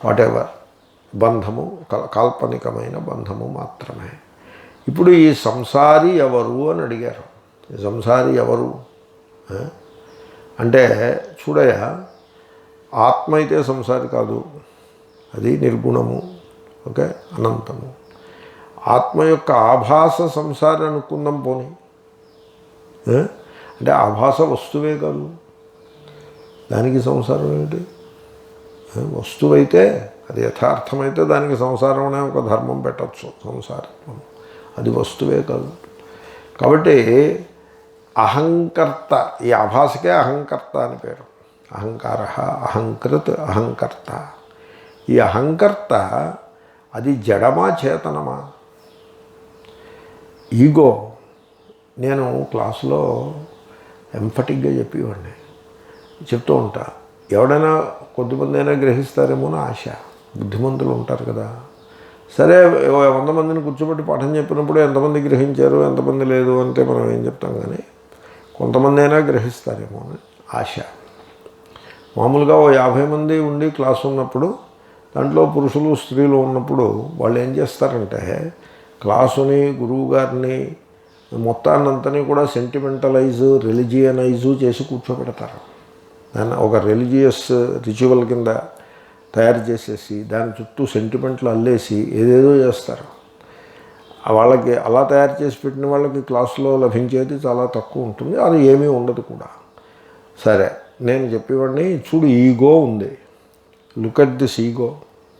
వాటెవర్ బంధము కాల్పనికమైన బంధము మాత్రమే. ఇప్పుడు ఈ సంసారి ఎవరు అని అడిగారు. ఈ సంసారి ఎవరు అంటే చూడయ, ఆత్మ అయితే సంసారి కాదు, అది నిర్గుణము, ఓకే, అనంతము. ఆత్మ యొక్క ఆభాస సంసారి అనుకుందాం పోనీ. అంటే ఆభాస వస్తువే కాదు, దానికి సంసారం ఏమిటి? వస్తువైతే అది యథార్థమైతే దానికి సంసారం అనే ఒక ధర్మం పెట్టచ్చు, సంసారత్వం. అది వస్తువే కాదు. కాబట్టి అహంకర్త, ఈ ఆభాసకే అహంకర్త అని పేరు. అహంకార, అహంకృత్, అహంకర్త. ఈ అహంకర్త అది జడమా చేతనమా? ఈగో. నేను క్లాసులో ఎంఫటిక్గా చెప్పేవాడిని, చెప్తూ ఉంటా. ఎవడైనా కొద్దిమంది అయినా గ్రహిస్తారేమో అని ఆశ. బుద్ధిమంతులు ఉంటారు కదా, సరే 100 మందిని కూర్చోబెట్టి పాఠం చెప్పినప్పుడు ఎంతమంది గ్రహించారు ఎంతమంది లేదు అంటే మనం ఏం చెప్తాం, కానీ కొంతమంది అయినా గ్రహిస్తారేమో అని ఆశ. మామూలుగా 50 మంది ఉండి క్లాసు ఉన్నప్పుడు దాంట్లో పురుషులు స్త్రీలు ఉన్నప్పుడు వాళ్ళు ఏం చేస్తారంటే క్లాసుని, గురువు గారిని, మొత్తాన్నంతని కూడా సెంటిమెంటలైజు, రిలిజియనైజు చేసి కూర్చోబెడతారు. దాన్ని ఒక రిలీజియస్ రిచువల్ కింద తయారు చేసేసి దాని చుట్టూ సెంటిమెంట్లు అల్లేసి ఏదేదో చేస్తారు. వాళ్ళకి అలా తయారు చేసి పెట్టిన వాళ్ళకి క్లాసులో లభించేది చాలా తక్కువ ఉంటుంది, అది ఏమీ ఉండదు కూడా. సరే, నేను చెప్పేవాడిని, చూడు ఈగో ఉంది, look at this ego.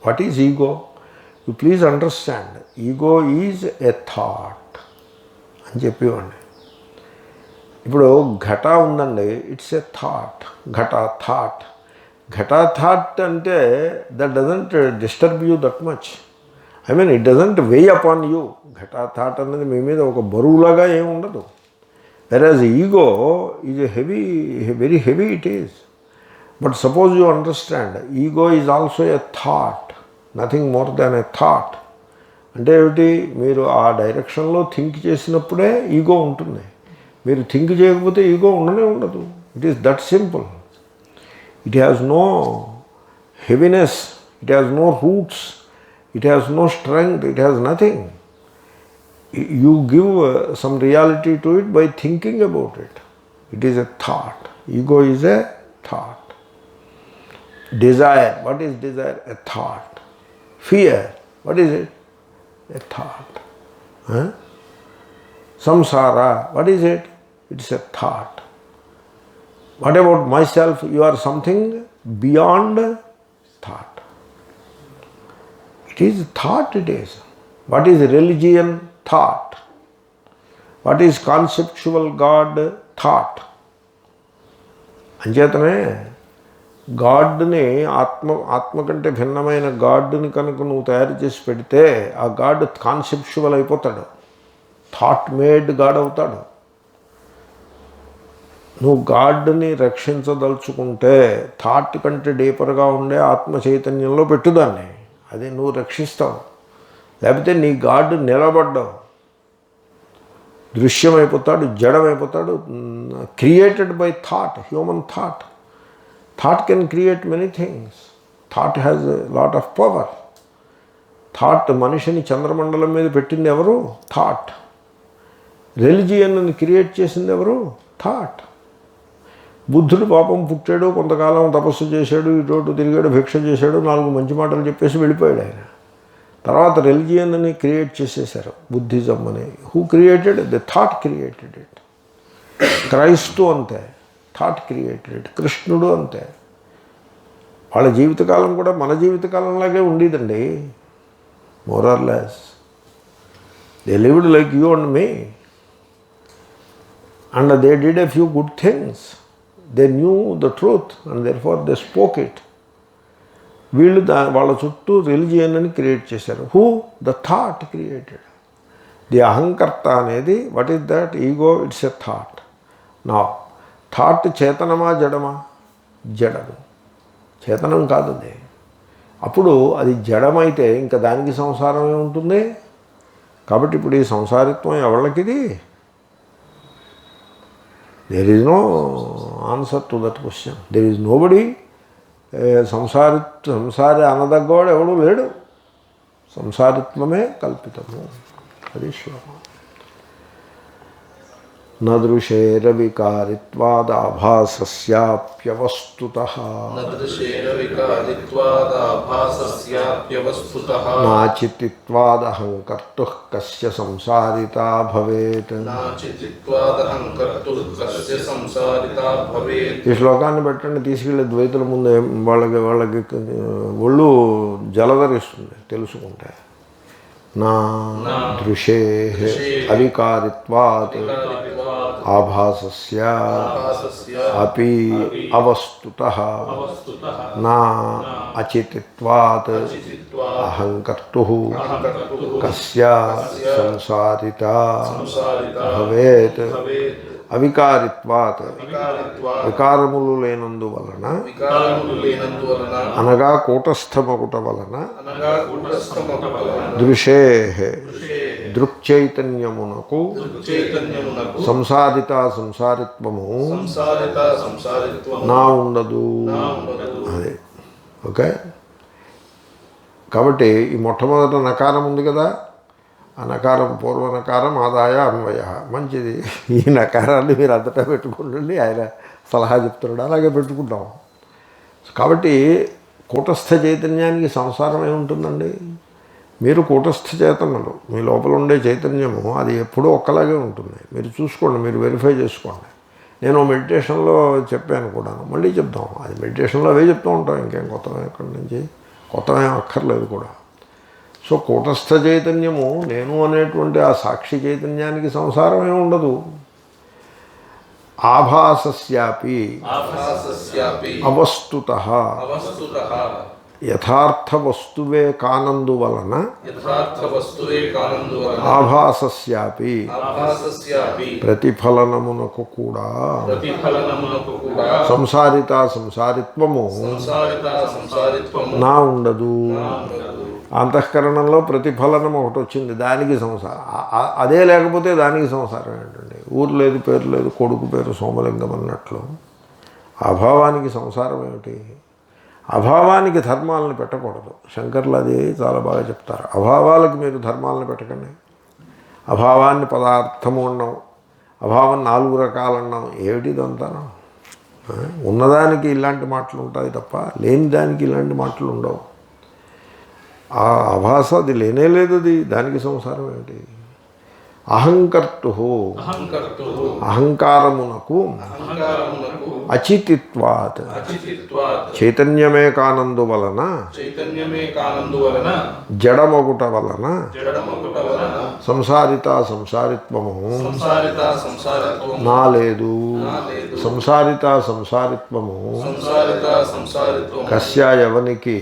What is ego? You please understand, ego is a thought అని చెప్పేవాడిని. ఇప్పుడు ఘట ఉందండి, ఇట్స్ ఎ థాట్. థాట్ అంటే that doesn't disturb you that much. I mean it doesn't weigh upon you. Thought అనేది మీ మీద ఒక బరువులాగా ఏమి ఉండదు. Whereas ego is a heavy, very heavy it is. But suppose you understand, ego is also a thought, nothing more than a thought. అంటే ఏమిటి? మీరు ఆ డైరెక్షన్లో థింక్ చేసినప్పుడే ఈగో ఉంటుంది. మీరు థింక్ చేయకపోతే ఈగో ఉండనే ఉండదు. It is that simple. It has no heaviness, it has no roots, it has no strength, it has nothing. You give some reality to it by thinking about it. It is a thought. Ego is a thought. Desire. What is desire? A thought. Fear. What is it? A thought. Samsara. What is it? It's a thought. What about myself? You are something beyond thought. It is thought, it is. What is religion? Thought. What is conceptual God? Thought. అంచేతనే గాడ్ని, ఆత్మ కంటే భిన్నమైన గాడ్ని కనుక నువ్వు తయారు చేసి పెడితే ఆ గాడ్ కాన్సెప్చువల్ అయిపోతాడు, థాట్ మేడ్ గాడ్ అవుతాడు. నువ్వు గాడ్ని రక్షించదలుచుకుంటే థాట్ కంటే డీపర్గా ఉండే ఆత్మ చైతన్యంలో పెట్టుదాన్ని, అది నువ్వు రక్షిస్తావు. లేకపోతే నీ గాడ్ నిలబడ్డావు, దృశ్యమైపోతాడు, జడమైపోతాడు. Created by thought, human thought. Thought can create many things. Thought has a lot of power. Thought మనిషిని చంద్రమండలం మీద పెట్టింది ఎవరు? థాట్. రిలిజియన్ని క్రియేట్ చేసింది ఎవరు? థాట్. బుద్ధుడు పాపం పుట్టాడు, కొంతకాలం తపస్సు చేశాడు, ఇటు తిరిగాడు, భిక్ష చేశాడు, 4 మంచి మాటలు చెప్పేసి వెళ్ళిపోయాడు ఆయన. తర్వాత రిలిజియన్ని క్రియేట్ చేసేశారు, బుద్ధిజం అని. Who created? The thought created it. Christ అంతే, థాట్ క్రియేటెడ్ ఇట్. కృష్ణుడు అంతే. వాళ్ళ జీవితకాలం కూడా మన జీవితకాలంలాగే ఉండేదండి, more or less. They lived like you and me, and they did a few good things. They knew the truth and therefore they spoke it. వీళ్ళు వాళ్ళ చుట్టూ రిలిజియన్ అని క్రియేట్ చేశారు. Who? The thought created. The అహంకర్త అనేది, what is that? Ego. It's a thought. నా thought చేతనమా జడమా? జడము, చేతనం కాదు అది. అప్పుడు అది జడమైతే ఇంకా దానికి సంసారమే ఉంటుంది. కాబట్టి ఇప్పుడు ఈ సంసారిత్వం ఎవరికిది? There is no answer to that question. There is nobody. సంసారి అనదగ్గవాడు ఎవడూ లేడు. సంసారిత్వమే కల్పితము. అది శ్లోకం. నదృశేరవికారిత్వాదాభాసస్యాప్యవస్తుతః నాచిత్వాదహంకర్తుః కస్య సంసారితా భవేత్. ఈ శ్లోకాన్ని పెట్టండి, తీసుకెళ్ళి ద్వైతుల ముందు వాళ్ళకి ఒళ్ళు జలధరిస్తుంది తెలుసుకుంటే. నా దృశే అవికారిత్వాత్ ఆభాసస్య అపి అవస్తుతః నా అచితిత్వాత్ అహంకర్తుః కస్య సంసారితా భవేత్. అవికారిత్వాత్ వికారములు లేనందువలన అనగా కూటస్థమగుట వలన దృశే దృక్చైతన్యమునకు సంసారిత సంసారిత్వము నా ఉండదు. అదే ఓకే. కాబట్టి ఈ మొట్టమొదట నకారం ఉంది కదా, ఆ నకారం పూర్వ నకారం ఆదాయ అన్వయ. మంచిది. ఈ నకారాన్ని మీరు అంతటా పెట్టుకుంటుండి, ఆయన సలహా చెప్తున్నాడు, అలాగే పెట్టుకుంటాం. కాబట్టి కూటస్థ చైతన్యానికి సంసారం ఏముంటుందండి? మీరు కూటస్థ చేతనలు, మీ లోపల ఉండే చైతన్యము అది ఎప్పుడూ ఒక్కలాగే ఉంటుంది. మీరు చూసుకోండి, మీరు వెరిఫై చేసుకోండి. నేను మెడిటేషన్లో చెప్పాను కూడాను, మళ్ళీ చెప్తాం. అది మెడిటేషన్లో అవే చెప్తూ ఉంటాం, ఇంకేం కొత్తగా ఎక్కడి నుంచి కొత్తగా అక్కర్లేదు కూడా. సో కూటస్థ చైతన్యము నేను అనేటువంటి ఆ సాక్షి చైతన్యానికి సంసారమే ఉండదు. ఆభాసస్యాపి అవస్తుతః యథార్థ వస్తువే కానందువలన ఆభాసస్యాపి ప్రతిఫలనమునకు కూడా సంసారిత సంసారిత్వము నా ఉండదు. అంతఃకరణంలో ప్రతిఫలనం ఒకటి వచ్చింది, దానికి సంసారం. అదే లేకపోతే దానికి సంసారం ఏంటండి? ఊరు లేదు, పేరు లేదు, కొడుకు పేరు సోమలింగం అన్నట్లు అభావానికి సంసారం ఏమిటి? అభావానికి ధర్మాలను పెట్టకూడదు. శంకర్లు అది చాలా బాగా చెప్తారు. అభావాలకు మీరు ధర్మాలను పెట్టకండి. అభావాన్ని పదార్థము అన్నాం, అభావం 4 రకాలు అన్నాం. ఏమిటిదంతా? ఉన్నదానికి ఇలాంటి మాటలు ఉంటాయి తప్ప లేని దానికి ఇలాంటి మాటలు ఉండవు. ఆ అభాస అది లేనే లేదు, అది దానికి సంసారం ఏమిటి? అహంకర్తు అహంకారమునకు అచితిత్వాత్ చైతన్యమే కానందువలన జడమగుట వలన సంసారిత సంసారిత్వము నా లేదు. సంసారిత సంసారిత్వము కస్య ఎవనికి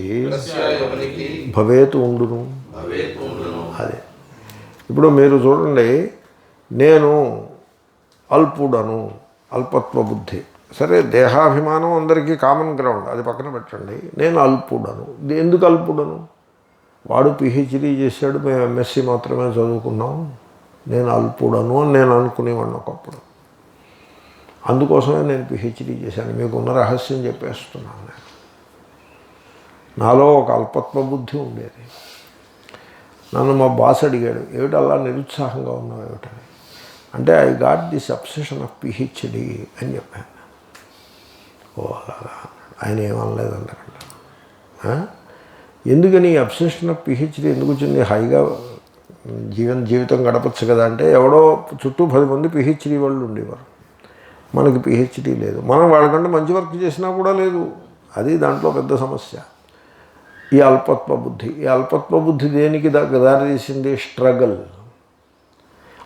భవేతు ఉండును. అదే ఇప్పుడు మీరు చూడండి, నేను అల్పుడను, అల్పత్వ బుద్ధి. సరే, దేహాభిమానం అందరికీ కామన్ గ్రౌండ్, అది పక్కన పెట్టండి. నేను అల్పుడను. ఎందుకు అల్పుడను? వాడు పిహెచ్డీ చేశాడు, మేము ఎంఎస్సి మాత్రమే చదువుకున్నాం. నేను అల్పుడను అని నేను అనుకునేవాడిని ఒకప్పుడు. అందుకోసమే నేను పిహెచ్డీ చేశాను. మీకున్న రహస్యం చెప్పేస్తున్నాను. నేను నాలో ఒక అల్పత్వ బుద్ధి ఉండేది. నన్ను మా బాస్ అడిగాడు, ఏమిటి అలా నిరుత్సాహంగా ఉన్నావు ఏమిటని. అంటే I got this obsession of PhD అని చెప్పాను. ఓ అలాగా. ఆయన ఏమనలేదు అంతకంటే. ఎందుకని ఈ అబ్సెషన్ ఆఫ్ పిహెచ్డి ఎందుకు వచ్చింది? హాయిగా జీవితం గడపచ్చు కదా అంటే, ఎవడో చుట్టూ 10 మంది పిహెచ్డి వాళ్ళు ఉండేవారు. మనకి పిహెచ్డి లేదు. మనం వాళ్ళకంటే మంచి వర్క్ చేసినా కూడా లేదు. అది దాంట్లో పెద్ద సమస్య. ఈ అల్పత్వ బుద్ధి. ఈ అల్పత్వ బుద్ధి దేనికి దారితీసింది? స్ట్రగల్.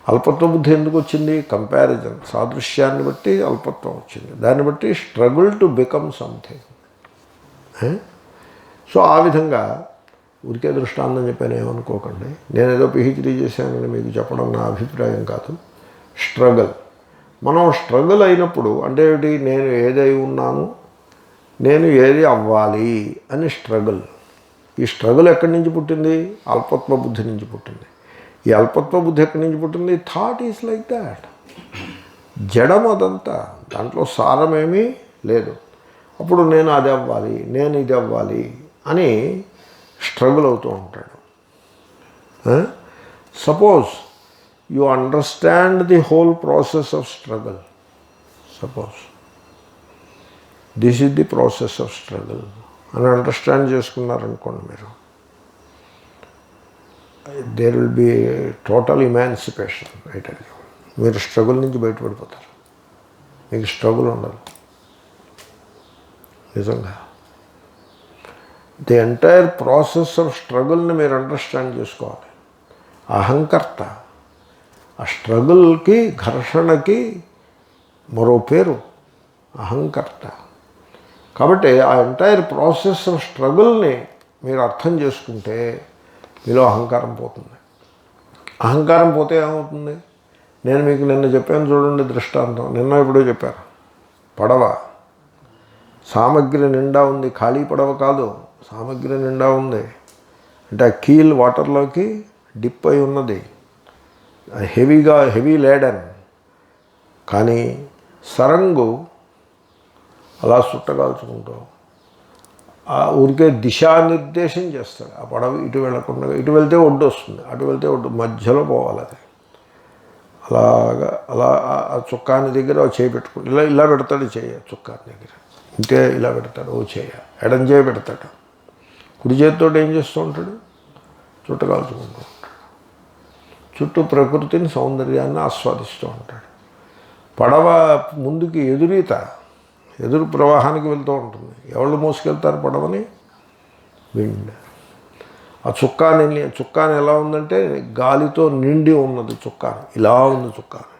అల్పత్వ బుద్ధి ఎందుకు వచ్చింది? కంపారిజన్, సాదృశ్యాన్ని బట్టి అల్పత్వం వచ్చింది. దాన్ని బట్టి struggle to become something. So ఆ విధంగా ఊరికే దృష్టాంతం చెప్పాను, ఏమనుకోకండి. నేనేదో పిహెచ్డీ చేశానని మీకు చెప్పడం నా అభిప్రాయం కాదు. స్ట్రగల్. మనం స్ట్రగుల్ అయినప్పుడు అంటే నేను ఏదై ఉన్నాను, నేను ఏది అవ్వాలి అని స్ట్రగుల్. ఈ స్ట్రగుల్ ఎక్కడి నుంచి పుట్టింది? అల్పత్వ బుద్ధి నుంచి పుట్టింది. ఈ అల్పత్వ బుద్ధి ఎక్కడి నుంచి పుట్టింది? Thought is like that. జడం అదంతా, దాంట్లో సారమేమీ లేదు. అప్పుడు నేను అది అవ్వాలి, నేను ఇది అవ్వాలి అని స్ట్రగుల్ అవుతూ ఉంటాడు. Suppose you understand the whole process of struggle. Suppose this is the process of struggle అని అండర్స్టాండ్ చేసుకున్నారనుకోండి, మీరు there will be total emancipation. Right అండి, మీరు స్ట్రగుల్ నుంచి బయటపడిపోతారు. మీకు స్ట్రగుల్ ఉండదు నిజంగా. ది ఎంటైర్ ప్రాసెస్ ఆఫ్ స్ట్రగుల్ని మీరు అండర్స్టాండ్ చేసుకోవాలి. అహంకర్త. ఆ స్ట్రగుల్కి, ఘర్షణకి మరో పేరు అహంకర్త. కాబట్టి ఆ ఎంటైర్ ప్రాసెస్ ఆఫ్ స్ట్రగుల్ని మీరు అర్థం చేసుకుంటే మీలో అహంకారం పోతుంది. అహంకారం పోతే ఏమవుతుంది? నేను మీకు నిన్న చెప్పాను చూడండి దృష్టాంతం. నిన్న ఎప్పుడో చెప్పాను. పడవ సామగ్రి నిండా ఉంది, ఖాళీ పడవ కాదు, సామగ్రి నిండా ఉంది. అంటే ఆ కీల్ వాటర్లోకి డిప్ అయి ఉన్నది, హెవీ లేడన్. కానీ సరంగు అలా సుట్టగాల్చుకుంటూ ఆ ఊరికే దిశానిర్దేశం చేస్తాడు. ఆ పడవ ఇటు వెళ్ళకుండా, ఇటు వెళ్తే ఒడ్డు వస్తుంది, అటు వెళ్తే ఒడ్డు, మధ్యలో పోవాలి. అది అలాగా అలా ఆ చుక్కాని దగ్గర చేయి పెట్టుకుని ఇలా పెడతాడు. చేయ చుక్కాని దగ్గర ఇంకే ఇలా పెడతాడు. చేయ ఎడం చేయి పెడతాడు. కుడి చేతితో ఏం చేస్తూ ఉంటాడు? చుట్టగాల్చుకుంటూ ఉంటాడు. చుట్టూ ప్రకృతిని, సౌందర్యాన్ని ఆస్వాదిస్తూ ఉంటాడు. పడవ ముందుకి ఎదురు ప్రవాహానికి వెళ్తూ ఉంటుంది. ఎవళ్ళు మోసుకెళ్తారు పడవని? విండ్. ఆ చుక్కాని ఎలా ఉందంటే గాలితో నిండి ఉన్నది. చుక్కాని ఇలా ఉంది. చుక్కాని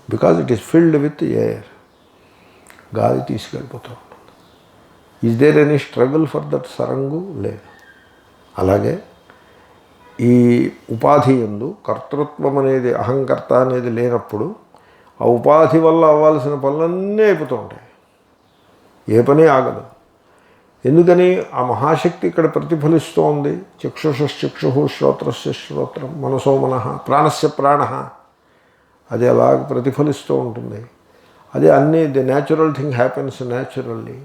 because it is filled with air. గాలి తీసుకెళ్ళిపోతూ ఉంటుంది. Is there any struggle for that సరంగు? లేదు. అలాగే ఈ ఉపాధి యందు కర్తృత్వం అనేది, అహంకర్త అనేది లేనప్పుడు ఆ ఉపాధి వల్ల అవ్వాల్సిన పనులన్నీ అయిపోతూ ఉంటాయి. ఏ పని ఆగదు. ఎందుకని? ఆ మహాశక్తి ఇక్కడ ప్రతిఫలిస్తూ ఉంది. చక్షుషశ్చక్షు, శ్రోత్రస్య శ్రోత్రం, మనసో మనః, ప్రాణస్య ప్రాణ. అది అలాగ ప్రతిఫలిస్తూ ఉంటుంది. అది అన్నీ the natural thing happens naturally.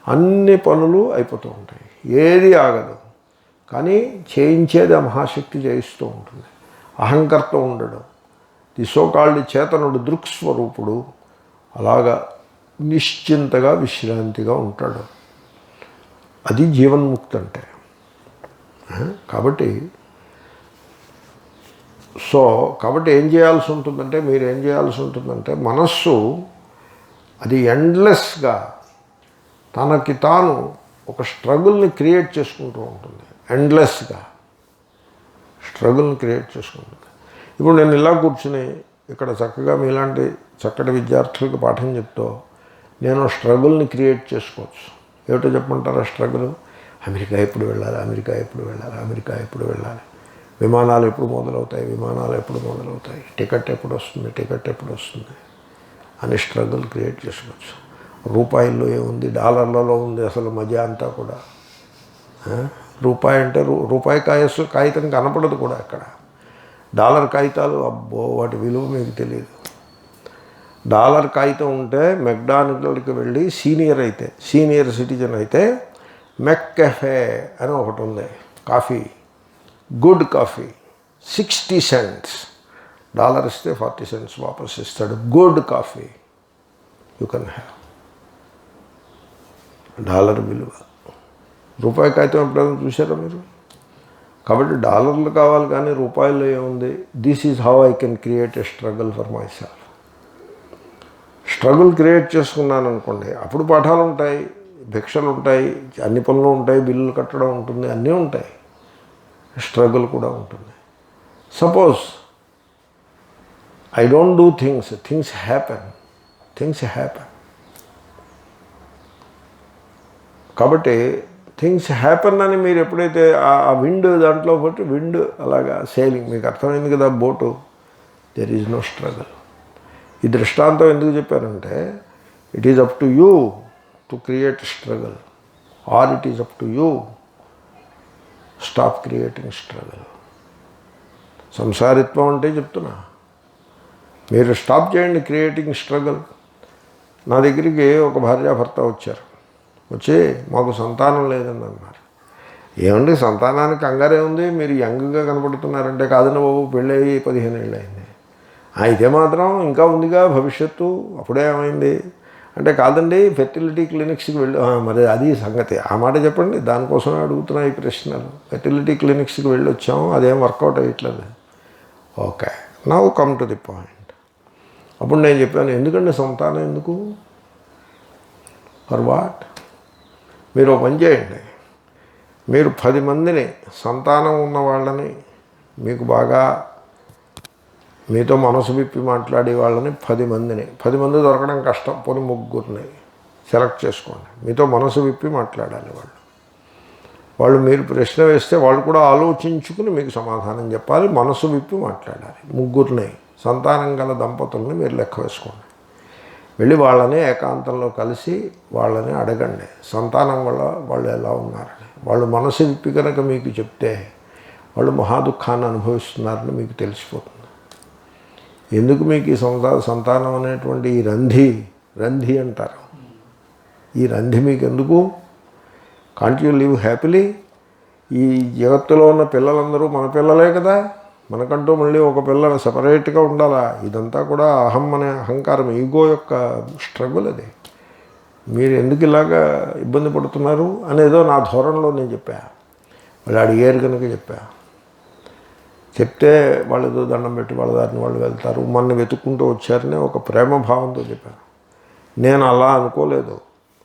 అన్ని పనులు అయిపోతూ ఉంటాయి, ఏది ఆగదు. కానీ చేయించేది ఆ మహాశక్తి చేయిస్తూ ఉంటుంది. అహంకర్త ఉండడు. ది సోకాల్డ్ చేతనుడు, దృక్స్వరూపుడు అలాగా నిశ్చింతగా విశ్రాంతిగా ఉంటాడు. అది జీవన్ముక్తి అంటే. కాబట్టి ఏం చేయాల్సి ఉంటుందంటే, మీరు ఏం చేయాల్సి ఉంటుందంటే, మనస్సు అది ఎండ్లెస్గా తనకి తాను ఒక స్ట్రగుల్ని క్రియేట్ చేసుకుంటూ ఉంటుంది. ఎండ్లెస్గా స్ట్రగుల్ని క్రియేట్ చేసుకుంటుంది. ఇప్పుడు నేను ఇలా కూర్చుని ఇక్కడ చక్కగా మీలాంటి చక్కటి విద్యార్థులకు పాఠం చెప్తూ నేను స్ట్రగుల్ని క్రియేట్ చేసుకోవచ్చు. ఏమిటో చెప్పమంటారా స్ట్రగుల్? అమెరికా ఎప్పుడు వెళ్ళాలి, అమెరికా ఎప్పుడు వెళ్ళాలి, అమెరికా ఎప్పుడు వెళ్ళాలి, విమానాలు ఎప్పుడు మొదలవుతాయి, టికెట్ ఎప్పుడు వస్తుంది అని స్ట్రగుల్ క్రియేట్ చేసుకోవచ్చు. రూపాయల్లో ఏముంది, డాలర్లలో ఉంది అసలు మజా అంతా కూడా. రూపాయి అంటే రూపాయి కాగితం కనపడదు కూడా అక్కడ. డాలర్ కాగితాలు అబ్బో, వాటి విలువ మీకు తెలియదు. డాలర్ కాగితం ఉంటే మెక్డానల్డ్కి వెళ్ళి సీనియర్ సిటిజన్ అయితే మెక్కెఫే అని ఒకటి ఉంది, coffee, good coffee, 60 cents. Dollar ఇస్తే 40 cents వాపస్ ఇస్తాడు. Good coffee you can have. Dollar విలువ. రూపాయి కాగితం ఎప్పుడైనా చూసారా మీరు? కాబట్టి డాలర్లు కావాలి కానీ రూపాయల్లో ఏముంది? This is how I can create a struggle for my self. Struggle create చేసుకున్నాను అనుకోండి, అప్పుడు పాఠాలు ఉంటాయి, భిక్షలు ఉంటాయి, అన్ని పనులు ఉంటాయి, బిల్లులు కట్టడం ఉంటుంది, అన్నీ ఉంటాయి, స్ట్రగుల్ కూడా ఉంటుంది. Suppose I don't do things happen. కాబట్టి థింగ్స్ హ్యాపెన్ అని మీరు ఎప్పుడైతే ఆ విండ్ దాంట్లో బట్టి విండ్ అలాగా సేలింగ్, మీకు అర్థమైంది కదా, boat, there is no struggle. ఈ దృష్టాంతం ఎందుకు చెప్పారంటే, it is up to you to create struggle, or it is up to you stop creating struggle. సంసారిత్వం అంటే చెప్తున్నా, మీరు స్టాప్ చేయండి క్రియేటింగ్ స్ట్రగల్. నా దగ్గరికి ఒక భార్యాభర్త వచ్చారు. వచ్చి మాకు సంతానం లేదని అన్నారు. ఏమండి సంతానానికి కంగారే ఉంది, మీరు యంగ్గా కనపడుతున్నారంటే. కాదని బాబు పెళ్ళి 15 ఏళ్ళు అయింది. అయితే మాత్రం ఇంకా ఉందిగా భవిష్యత్తు, అప్పుడే ఏమైంది అంటే, కాదండి ఫెర్టిలిటీ క్లినిక్స్కి వెళ్ళి. మరి అది సంగతి, ఆ మాట చెప్పండి, దానికోసమే అడుగుతున్నా ఈ ప్రశ్నలు. ఫెర్టిలిటీ క్లినిక్స్కి వెళ్ళి వచ్చాము, అదేం వర్కౌట్ అయ్యట్లేదు. Okay, now come to the point. అప్పుడు నేను చెప్పాను, ఎందుకండి సంతానం ఎందుకు, ఫర్ వాట్? మీరు ఒక పని చేయండి, మీరు 10 మందిని సంతానం ఉన్న వాళ్ళని, మీకు బాగా మీతో మనసు విప్పి మాట్లాడే వాళ్ళని 10 మంది దొరకడం కష్టం, పోనీ 3 సెలెక్ట్ చేసుకోండి. మీతో మనసు విప్పి మాట్లాడాలి వాళ్ళు మీరు ప్రశ్న వేస్తే వాళ్ళు కూడా ఆలోచించుకుని మీకు సమాధానం చెప్పాలి, మనసు విప్పి మాట్లాడాలి. 3 సంతానం గల దంపతుల్ని మీరు లెక్క వేసుకోండి. వెళ్ళి వాళ్ళని ఏకాంతంలో కలిసి వాళ్ళని అడగండి, సంతానం వల్ల వాళ్ళు ఎలా ఉన్నారని. వాళ్ళు మనసు విప్పి కనుక మీకు చెప్తే వాళ్ళు మహాదుఖాన్ని అనుభవిస్తున్నారని మీకు తెలిసిపోతుంది. ఎందుకు మీకు ఈ సంతానం అనేటువంటి ఈ రంధి అంటారు, ఈ రంధి మీకు ఎందుకు? Can't you live happily? ఈ జగత్తులో ఉన్న పిల్లలందరూ మన పిల్లలే కదా, మనకంటూ మళ్ళీ ఒక పిల్ల సపరేట్గా ఉండాలా? ఇదంతా కూడా అహం అనే అహంకారం, ఈగో యొక్క స్ట్రగుల్. అది మీరు ఎందుకు ఇలాగా ఇబ్బంది పడుతున్నారు అనేదో నా ధోరణిలో నేను చెప్పా. వాళ్ళు అడిగారు కనుక చెప్తే వాళ్ళు ఏదో దండం పెట్టి వాళ్ళ దారిని వాళ్ళు వెళ్తారు, మన వెతుక్కుంటూ వచ్చారని ఒక ప్రేమ భావంతో చెప్పాను. నేను అలా అనుకోలేదు,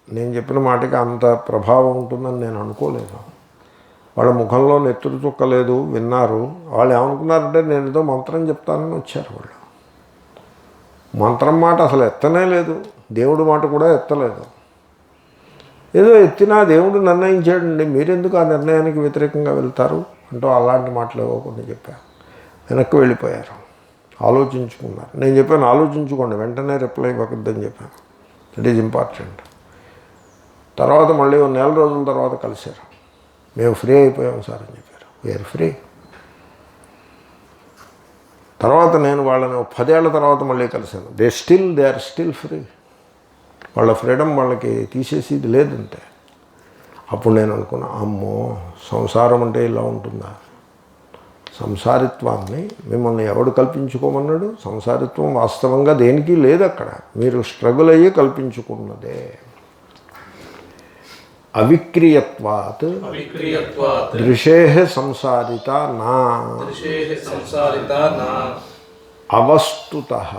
నేను చెప్పిన మాటకి అంత ప్రభావం ఉంటుందని నేను అనుకోలేదు. వాళ్ళ ముఖంలో నెత్తురు చుక్కలేదు, విన్నారు. వాళ్ళు ఏమనుకున్నారంటే నేను ఏదో మంత్రం చెప్తానని వచ్చారు. వాళ్ళు మంత్రం మాట అసలు ఎత్తనే లేదు, దేవుడి మాట కూడా ఎత్తలేదు. ఏదో ఎత్తినా దేవుడు నిర్ణయించాడండి, మీరెందుకు ఆ నిర్ణయానికి వ్యతిరేకంగా వెళ్తారు అంటూ అలాంటి మాటలు ఇవ్వకుండా చెప్పాను. వెనక్కి వెళ్ళిపోయారు, ఆలోచించుకున్నారు. నేను చెప్పాను ఆలోచించుకోండి, వెంటనే రిప్లై ఇవ్వకద్దని చెప్పాను, దట్ ఈజ్ ఇంపార్టెంట్. తర్వాత మళ్ళీ 1 నెల రోజుల తర్వాత కలిశారు. మేము ఫ్రీ అయిపోయాం సార్ అని చెప్పారు. We are free. తర్వాత నేను వాళ్ళని 10 ఏళ్ల తర్వాత మళ్ళీ కలిశాను. They are still free. వాళ్ళ ఫ్రీడమ్ వాళ్ళకి తీసేసేది లేదంటే. అప్పుడు నేను అనుకున్నా, అమ్మో సంసారం అంటే ఇలా ఉంటుందా? సంసారిత్వాన్ని మిమ్మల్ని ఎవడు కల్పించుకోమన్నాడు? సంసారిత్వం వాస్తవంగా దేనికి లేదు అక్కడ, మీరు స్ట్రగుల్ అయ్యి కల్పించుకున్నదే. అవిక్రియత్వాత్ దృశేః సంసారిత నా అవస్తుతః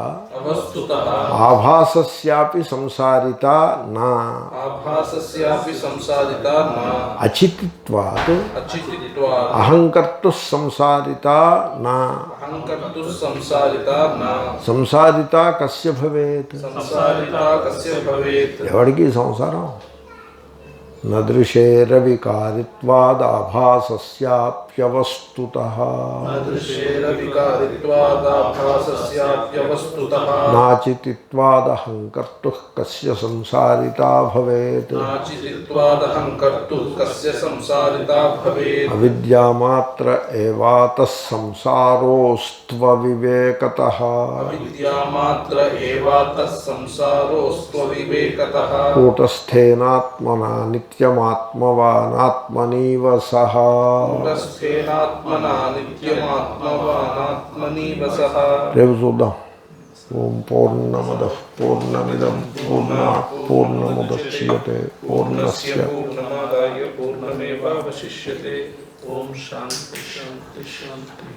ఆభాసస్యాపి సంసారిత నా అచితిత్వాత్ అహంకర్తుః సంసారిత నా సంసారిత కస్య భవేత్? ఎవడికి సంసారం? నదృశేరవికారిత్వాదాభాసస్యాప్యవస్తుతః నాచితిత్వాదహంకర్తుః కస్య సంసారితా భవేత్? అవిద్యామాత్ర ఏవాతః సంసారోస్త్వవివేకతః కూటస్థేనాత్మనా నిత్యమాత్మవానాత్మనీవ సహ. రేపు చూద్దాం. ఓం పూర్ణమదః పూర్ణమిదం పూర్ణాత్ పూర్ణముదచ్యతే పూర్ణస్య పూర్ణమాదాయ పూర్ణమేవావశిష్యతే. ఓం శాంతి శాంతి శాంతి.